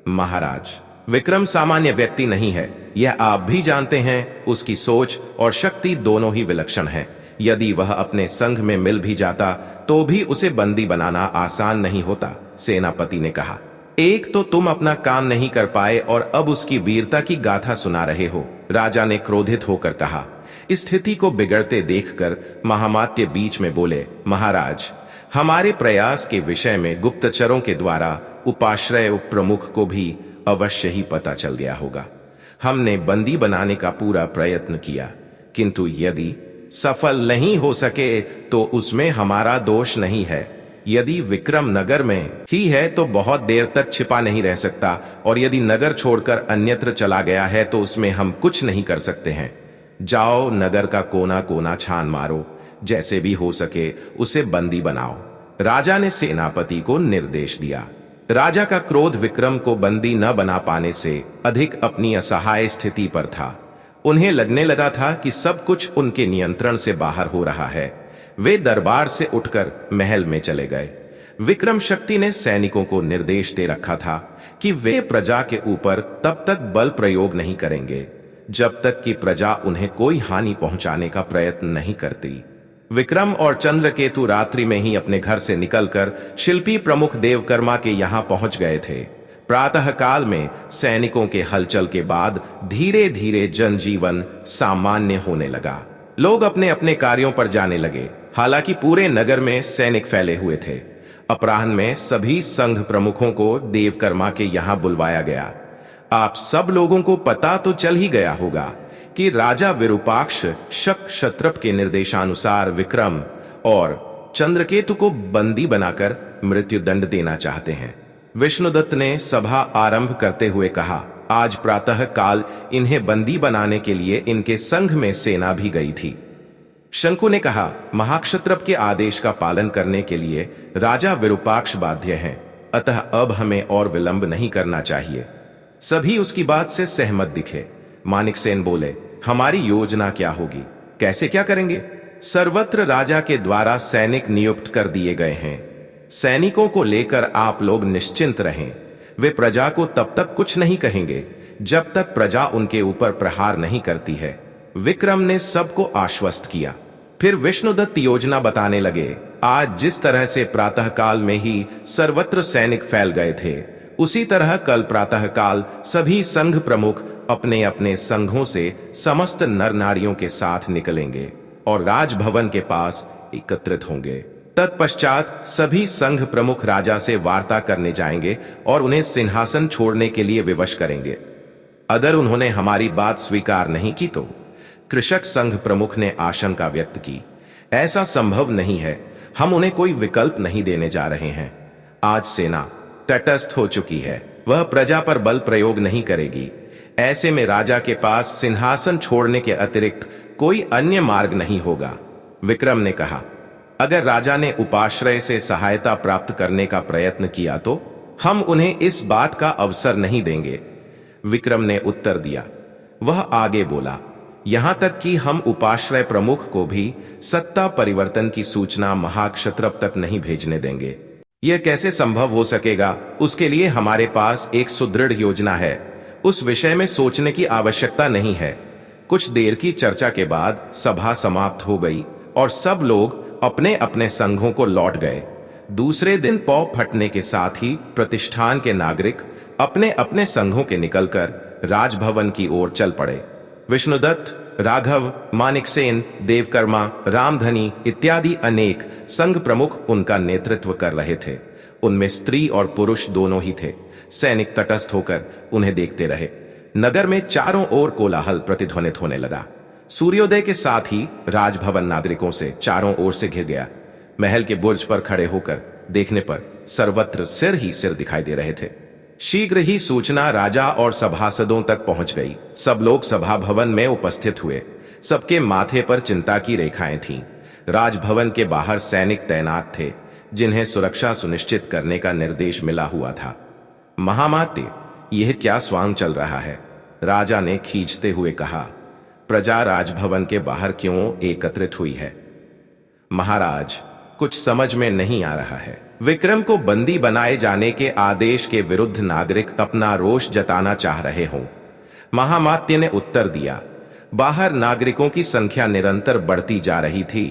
महाराज, विक्रम सामान्य व्यक्ति नहीं है, यह आप भी जानते हैं। उसकी सोच और शक्ति दोनों ही विलक्षण हैं। यदि वह अपने संघ में मिल भी जाता तो भी उसे बंदी बनाना आसान नहीं होता, सेनापति ने कहा। एक तो तुम अपना काम नहीं कर पाए और अब उसकी वीरता की गाथा सुना रहे हो, राजा ने क्रोधित होकर कहा। स्थिति को बिगड़ते देखकर महामात्य बीच में बोले, महाराज, हमारे प्रयास के विषय में गुप्तचरों के द्वारा उपाश्रय उप प्रमुख को भी अवश्य ही पता चल गया होगा। हमने बंदी बनाने का पूरा प्रयत्न किया, किंतु यदि सफल नहीं हो सके तो उसमें हमारा दोष नहीं है। यदि विक्रम नगर में ही है तो बहुत देर तक छिपा नहीं रह सकता, और यदि नगर छोड़कर अन्यत्र चला गया है तो उसमें हम कुछ नहीं कर सकते हैं। जाओ, नगर का कोना कोना छान मारो, जैसे भी हो सके उसे बंदी बनाओ, राजा ने सेनापति को निर्देश दिया। राजा का क्रोध विक्रम को बंदी न बना पाने से अधिक अपनी असहाय स्थिति पर था। उन्हें लगने लगा था कि सब कुछ उनके नियंत्रण से बाहर हो रहा है। वे दरबार से उठकर महल में चले गए। विक्रम शक्ति ने सैनिकों को निर्देश दे रखा था कि वे प्रजा के ऊपर तब तक बल प्रयोग नहीं करेंगे जब तक कि प्रजा उन्हें कोई हानि पहुंचाने का प्रयत्न नहीं करती। विक्रम और चंद्रकेतु रात्रि में ही अपने घर से निकलकर शिल्पी प्रमुख देवकर्मा के यहां पहुंच गए थे। प्रातः काल में सैनिकों के हलचल के बाद धीरे धीरे जनजीवन सामान्य होने लगा। लोग अपने अपने कार्यों पर जाने लगे। हालांकि पूरे नगर में सैनिक फैले हुए थे। अपराह्न में सभी संघ प्रमुखों को देवकर्मा के यहां बुलवाया गया। आप सब लोगों को पता तो चल ही गया होगा कि राजा विरूपाक्ष शक क्षत्रप के निर्देशानुसार विक्रम और चंद्रकेतु को बंदी बनाकर मृत्युदंड देना चाहते हैं। विष्णुदत्त ने सभा आरंभ करते हुए कहा, आज प्रातः काल इन्हें बंदी बनाने के लिए इनके संघ में सेना भी गई थी। शंकु ने कहा, महाक्षत्रप के आदेश का पालन करने के लिए राजा विरूपाक्ष बाध्य हैं, अतः अब हमें और विलंब नहीं करना चाहिए। सभी उसकी बात से सहमत दिखे। मानिकसेन बोले, हमारी योजना क्या होगी, कैसे क्या करेंगे? सर्वत्र राजा के द्वारा सैनिक नियुक्त कर दिए गए हैं। सैनिकों को लेकर आप लोग निश्चिंत रहें। वे प्रजा को तब तक कुछ नहीं कहेंगे जब तक प्रजा उनके ऊपर प्रहार नहीं करती है। विक्रम ने सबको आश्वस्त किया। फिर विष्णुदत्त योजना बताने लगे। आज जिस तरह से प्रातः काल में ही सर्वत्र सैनिक फैल गए थे, उसी तरह कल प्रातः काल सभी संघ प्रमुख अपने अपने संघों से समस्त नर नारियों के साथ निकलेंगे और राजभवन के पास एकत्रित होंगे। तत्पश्चात सभी संघ प्रमुख राजा से वार्ता करने जाएंगे और उन्हें सिंहासन छोड़ने के लिए विवश करेंगे। अगर उन्होंने हमारी बात स्वीकार नहीं की तो कृषक संघ प्रमुख ने आशंका व्यक्त की, ऐसा संभव नहीं है, हम उन्हें कोई विकल्प नहीं देने जा रहे हैं। आज सेना तटस्थ हो चुकी है, वह प्रजा पर बल प्रयोग नहीं करेगी। ऐसे में राजा के पास सिंहासन छोड़ने के अतिरिक्त कोई अन्य मार्ग नहीं होगा। विक्रम ने कहा, अगर राजा ने उपाश्रय से सहायता प्राप्त करने का प्रयत्न किया तो हम उन्हें इस बात का अवसर नहीं देंगे। विक्रम ने उत्तर दिया। वह आगे बोला, यहां तक कि हम उपाश्रय प्रमुख को भी सत्ता परिवर्तन की सूचना महाक्षत्रप तक नहीं भेजने देंगे। यह कैसे संभव हो सकेगा? उसके लिए हमारे पास एक सुदृढ़ योजना है। उस विषय में सोचने की आवश्यकता नहीं है। कुछ देर की चर्चा के बाद सभा समाप्त हो गई और सब लोग अपने अपने संघों को लौट गए। दूसरे दिन पौ फटने के साथ ही प्रतिष्ठान के नागरिक अपने अपने संघों के निकलकर राजभवन की ओर चल पड़े। विष्णुदत्त, राघव, मानिकसेन, देवकर्मा, रामधनी इत्यादि अनेक संघ प्रमुख उनका नेतृत्व कर रहे थे। उनमें स्त्री और पुरुष दोनों ही थे। सैनिक तटस्थ होकर उन्हें देखते रहे। नगर में चारों ओर कोलाहल प्रतिध्वनित होने लगा। सूर्योदय के साथ ही राजभवन नागरिकों से चारों ओर से घिर गया। महल के बुर्ज पर खड़े होकर देखने पर सर्वत्र सिर ही सिर दिखाई दे रहे थे। शीघ्र ही सूचना राजा और सभासदों तक पहुंच गई। सब लोग सभा भवन में उपस्थित हुए। सबके माथे पर चिंता की रेखाएं थीं। राजभवन के बाहर सैनिक तैनात थे, जिन्हें सुरक्षा सुनिश्चित करने का निर्देश मिला हुआ था। महामात्य, यह क्या स्वांग चल रहा है? राजा ने खींचते हुए कहा। प्रजा राजभवन के बाहर क्यों एकत्रित हुई है? महाराज, कुछ समझ में नहीं आ रहा है। विक्रम को बंदी बनाए जाने के आदेश के विरुद्ध नागरिक अपना रोष जताना चाह रहे हों। महामात्य ने उत्तर दिया। बाहर नागरिकों की संख्या निरंतर बढ़ती जा रही थी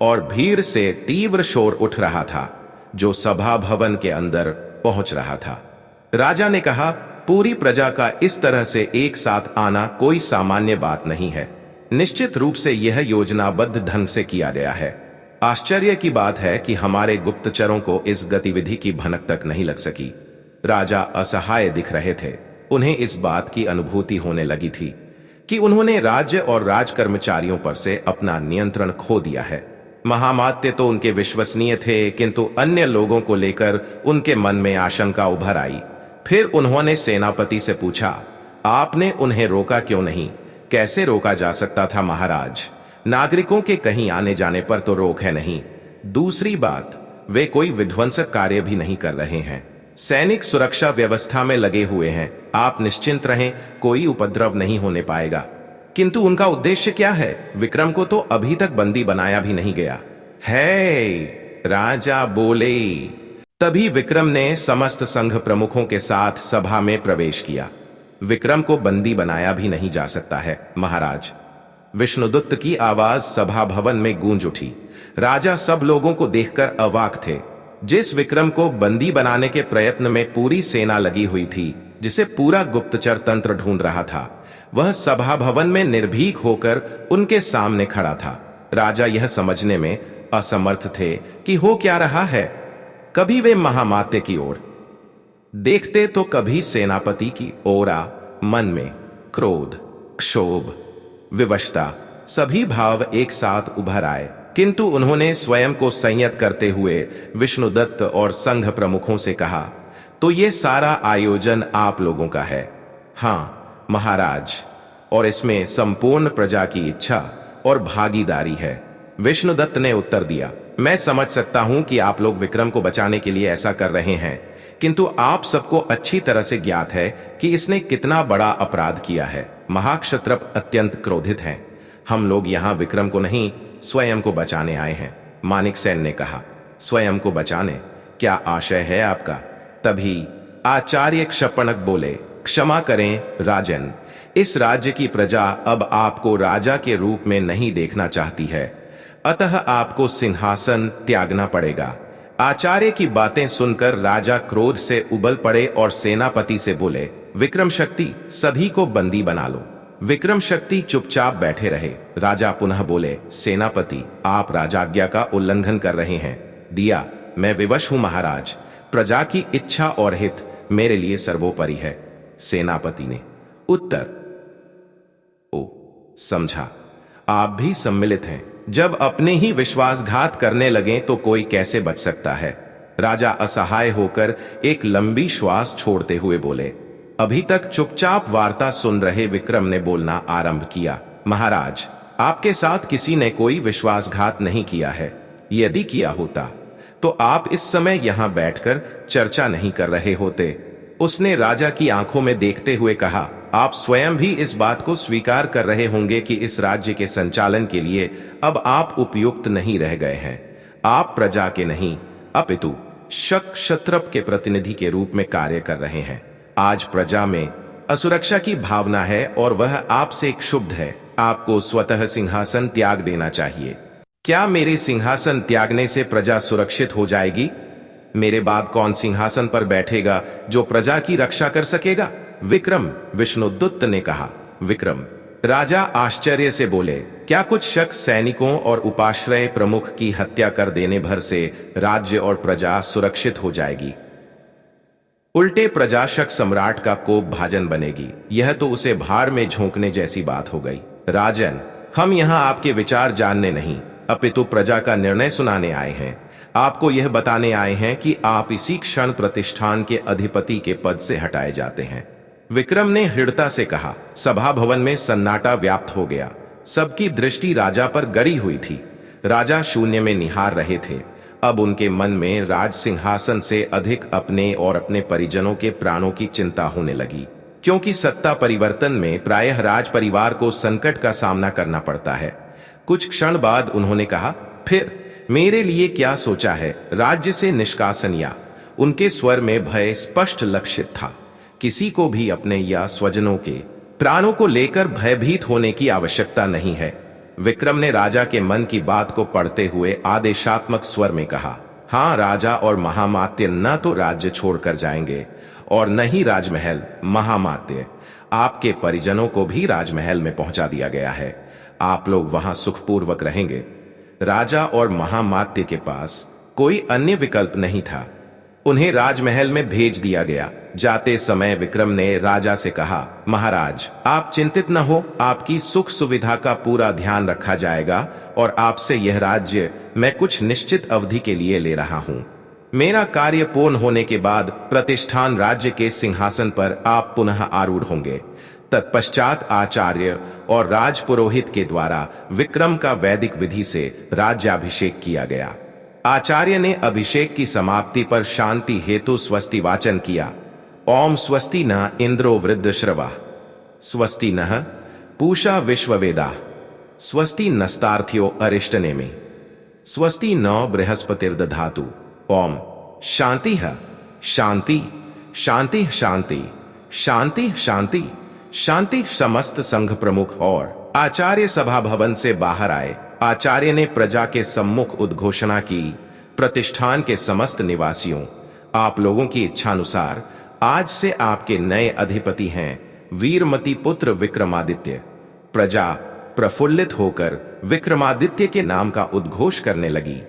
और भीड़ से तीव्र शोर उठ रहा था जो सभा भवन के अंदर पहुंच रहा था। राजा ने कहा, पूरी प्रजा का इस तरह से एक साथ आना कोई सामान्य बात नहीं है। निश्चित रूप से यह योजनाबद्ध ढंग से किया गया है। आश्चर्य की बात है कि हमारे गुप्तचरों को इस गतिविधि की भनक तक नहीं लग सकी। राजा असहाय दिख रहे थे। उन्हें इस बात की अनुभूति होने लगी थी कि उन्होंने राज्य और राजकर्मचारियों पर से अपना नियंत्रण खो दिया है। महामात्य तो उनके विश्वसनीय थे, किंतु अन्य लोगों को लेकर उनके मन में आशंका उभर आई। फिर उन्होंने सेनापति से पूछा, आपने उन्हें रोका क्यों नहीं? कैसे रोका जा सकता था महाराज? नागरिकों के कहीं आने जाने पर तो रोक है नहीं। दूसरी बात, वे कोई विध्वंसक कार्य भी नहीं कर रहे हैं। सैनिक सुरक्षा व्यवस्था में लगे हुए हैं। आप निश्चिंत रहें, कोई उपद्रव नहीं होने पाएगा। किंतु उनका उद्देश्य क्या है? विक्रम को तो अभी तक बंदी बनाया भी नहीं गया है, राजा बोले। तभी विक्रम ने समस्त संघ प्रमुखों के साथ सभा में प्रवेश किया। विक्रम को बंदी बनाया भी नहीं जा सकता है महाराज। विष्णुदत्त की आवाज सभा भवन में गूंज उठी। राजा सब लोगों को देखकर अवाक थे। जिस विक्रम को बंदी बनाने के प्रयत्न में पूरी सेना लगी हुई थी, जिसे पूरा गुप्तचर तंत्र ढूंढ रहा था, वह सभा भवन में निर्भीक होकर उनके सामने खड़ा था। राजा यह समझने में असमर्थ थे कि हो क्या रहा है। कभी वे महामात्य की ओर देखते तो कभी सेनापति की ओर। मन में क्रोध, क्षोभ, विवशता, सभी भाव एक साथ उभर आए, किंतु उन्होंने स्वयं को संयत करते हुए विष्णुदत्त और संघ प्रमुखों से कहा, तो ये सारा आयोजन आप लोगों का है? हाँ महाराज, और इसमें संपूर्ण प्रजा की इच्छा और भागीदारी है। विष्णुदत्त ने उत्तर दिया, मैं समझ सकता हूं कि आप लोग विक्रम को बचाने के लिए ऐसा कर रहे हैं, किंतु आप सबको अच्छी तरह से ज्ञात है कि इसने कितना बड़ा अपराध किया है। महाक्षत्रप अत्यंत क्रोधित हैं। हम लोग यहाँ विक्रम को नहीं, स्वयं को बचाने आए हैं। मानिकसेन ने कहा, स्वयं को बचाने? क्या आशय है आपका? तभी आचार्य क्षपणक बोले, क्षमा करें राजन, इस राज्य की प्रजा अब आपको राजा के रूप में नहीं देखना चाहती है, अतः आपको सिंहासन त्यागना पड़ेगा। आचार्य की बातें सुनकर राजा क्रोध से उबल पड़े और सेनापति से बोले, विक्रम शक्ति, सभी को बंदी बना लो। विक्रम शक्ति चुपचाप बैठे रहे। राजा पुनः बोले, सेनापति, आप राजाज्ञा का उल्लंघन कर रहे हैं। दिया, मैं विवश हूं महाराज। प्रजा की इच्छा और हित मेरे लिए सर्वोपरि है। सेनापति ने उत्तर, ओ समझा, आप भी सम्मिलित हैं। जब अपने ही विश्वासघात करने लगे तो कोई कैसे बच सकता है? राजा असहाय होकर एक लंबी श्वास छोड़ते हुए बोले। अभी तक चुपचाप वार्ता सुन रहे विक्रम ने बोलना आरंभ किया, महाराज, आपके साथ किसी ने कोई विश्वासघात नहीं किया है। यदि किया होता तो आप इस समय यहां बैठकर चर्चा नहीं कर रहे होते। उसने राजा की आंखों में देखते हुए कहा, आप स्वयं भी इस बात को स्वीकार कर रहे होंगे कि इस राज्य के संचालन के लिए अब आप उपयुक्त नहीं रह गए हैं। आप प्रजा के नहीं, अपितु क्षत्रप के प्रतिनिधि के रूप में कार्य कर रहे हैं। आज प्रजा में असुरक्षा की भावना है और वह आपसे क्षुब्ध है। आपको स्वतः सिंहासन त्याग देना चाहिए। क्या मेरे सिंहासन त्यागने से प्रजा सुरक्षित हो जाएगी? मेरे बाद कौन सिंहासन पर बैठेगा जो प्रजा की रक्षा कर सकेगा? विक्रम, विष्णुदत्त ने कहा। विक्रम, राजा आश्चर्य से बोले, क्या कुछ शक सैनिकों और उपाश्रय प्रमुख की हत्या कर देने भर से राज्य और प्रजा सुरक्षित हो जाएगी? उल्टे प्रजाशक सम्राट का कोप भाजन बनेगी। यह तो उसे भार में झोंकने जैसी बात हो गई। राजन, हम यहाँ आपके विचार जानने नहीं, अपितु प्रजा का निर्णय सुनाने आए हैं। आपको यह बताने आए हैं कि आप इसी क्षण प्रतिष्ठान के अधिपति के पद से हटाए जाते हैं। विक्रम ने हृदयता से कहा। सभा भवन में सन्नाटा व्याप्त हो गया। सबकी दृष्टि राजा पर गड़ी हुई थी। राजा शून्य में निहार रहे थे। अब उनके मन में राज सिंहासन से अधिक अपने और अपने परिजनों के प्राणों की चिंता होने लगी, क्योंकि सत्ता परिवर्तन में प्रायः राज परिवार को संकट का सामना करना पड़ता है। कुछ क्षण बाद उन्होंने कहा, फिर मेरे लिए क्या सोचा है? राज्य से निष्कासन या? उनके स्वर में भय स्पष्ट लक्षित था। किसी को भी अपने या स्वजनों के प्राणों को लेकर भयभीत होने की आवश्यकता नहीं है। विक्रम ने राजा के मन की बात को पढ़ते हुए आदेशात्मक स्वर में कहा, हाँ, राजा और महामात्य न तो राज्य छोड़कर जाएंगे और न ही राजमहल। महामात्य, आपके परिजनों को भी राजमहल में पहुंचा दिया गया है। आप लोग वहां सुखपूर्वक रहेंगे। राजा और महामात्य के पास कोई अन्य विकल्प नहीं था। उन्हें राजमहल में भेज दिया गया। जाते समय विक्रम ने राजा से कहा, महाराज, आप चिंतित न हो, आपकी सुख सुविधा का पूरा ध्यान रखा जाएगा और आपसे यह राज्य मैं कुछ निश्चित अवधि के लिए ले रहा हूं। मेरा कार्य पूर्ण होने के बाद प्रतिष्ठान राज्य के सिंहासन पर आप पुनः आरूढ़ होंगे। तत्पश्चात आचार्य और राजपुरोहित के द्वारा विक्रम का वैदिक विधि से राज्याभिषेक किया गया। आचार्य ने अभिषेक की समाप्ति पर शांति हेतु स्वस्ति वाचन किया। ओम स्वस्ति न इंद्रो वृद्धश्रवा, स्वस्ति नः पूषा विश्ववेदा, स्वस्ति नस्तार्थ्यो अरिष्टनेमि, स्वस्ति न बृहस्पतिर्दधातु। ओम शांति शांति शांति शांति शांति शांति शांति। समस्त संघ प्रमुख और आचार्य सभा भवन से बाहर आए। आचार्य ने प्रजा के सम्मुख उद्घोषणा की, प्रतिष्ठान के समस्त निवासियों, आप लोगों की इच्छानुसार आज से आपके नए अधिपति हैं वीरमती पुत्र विक्रमादित्य। प्रजा प्रफुल्लित होकर विक्रमादित्य के नाम का उद्घोष करने लगी।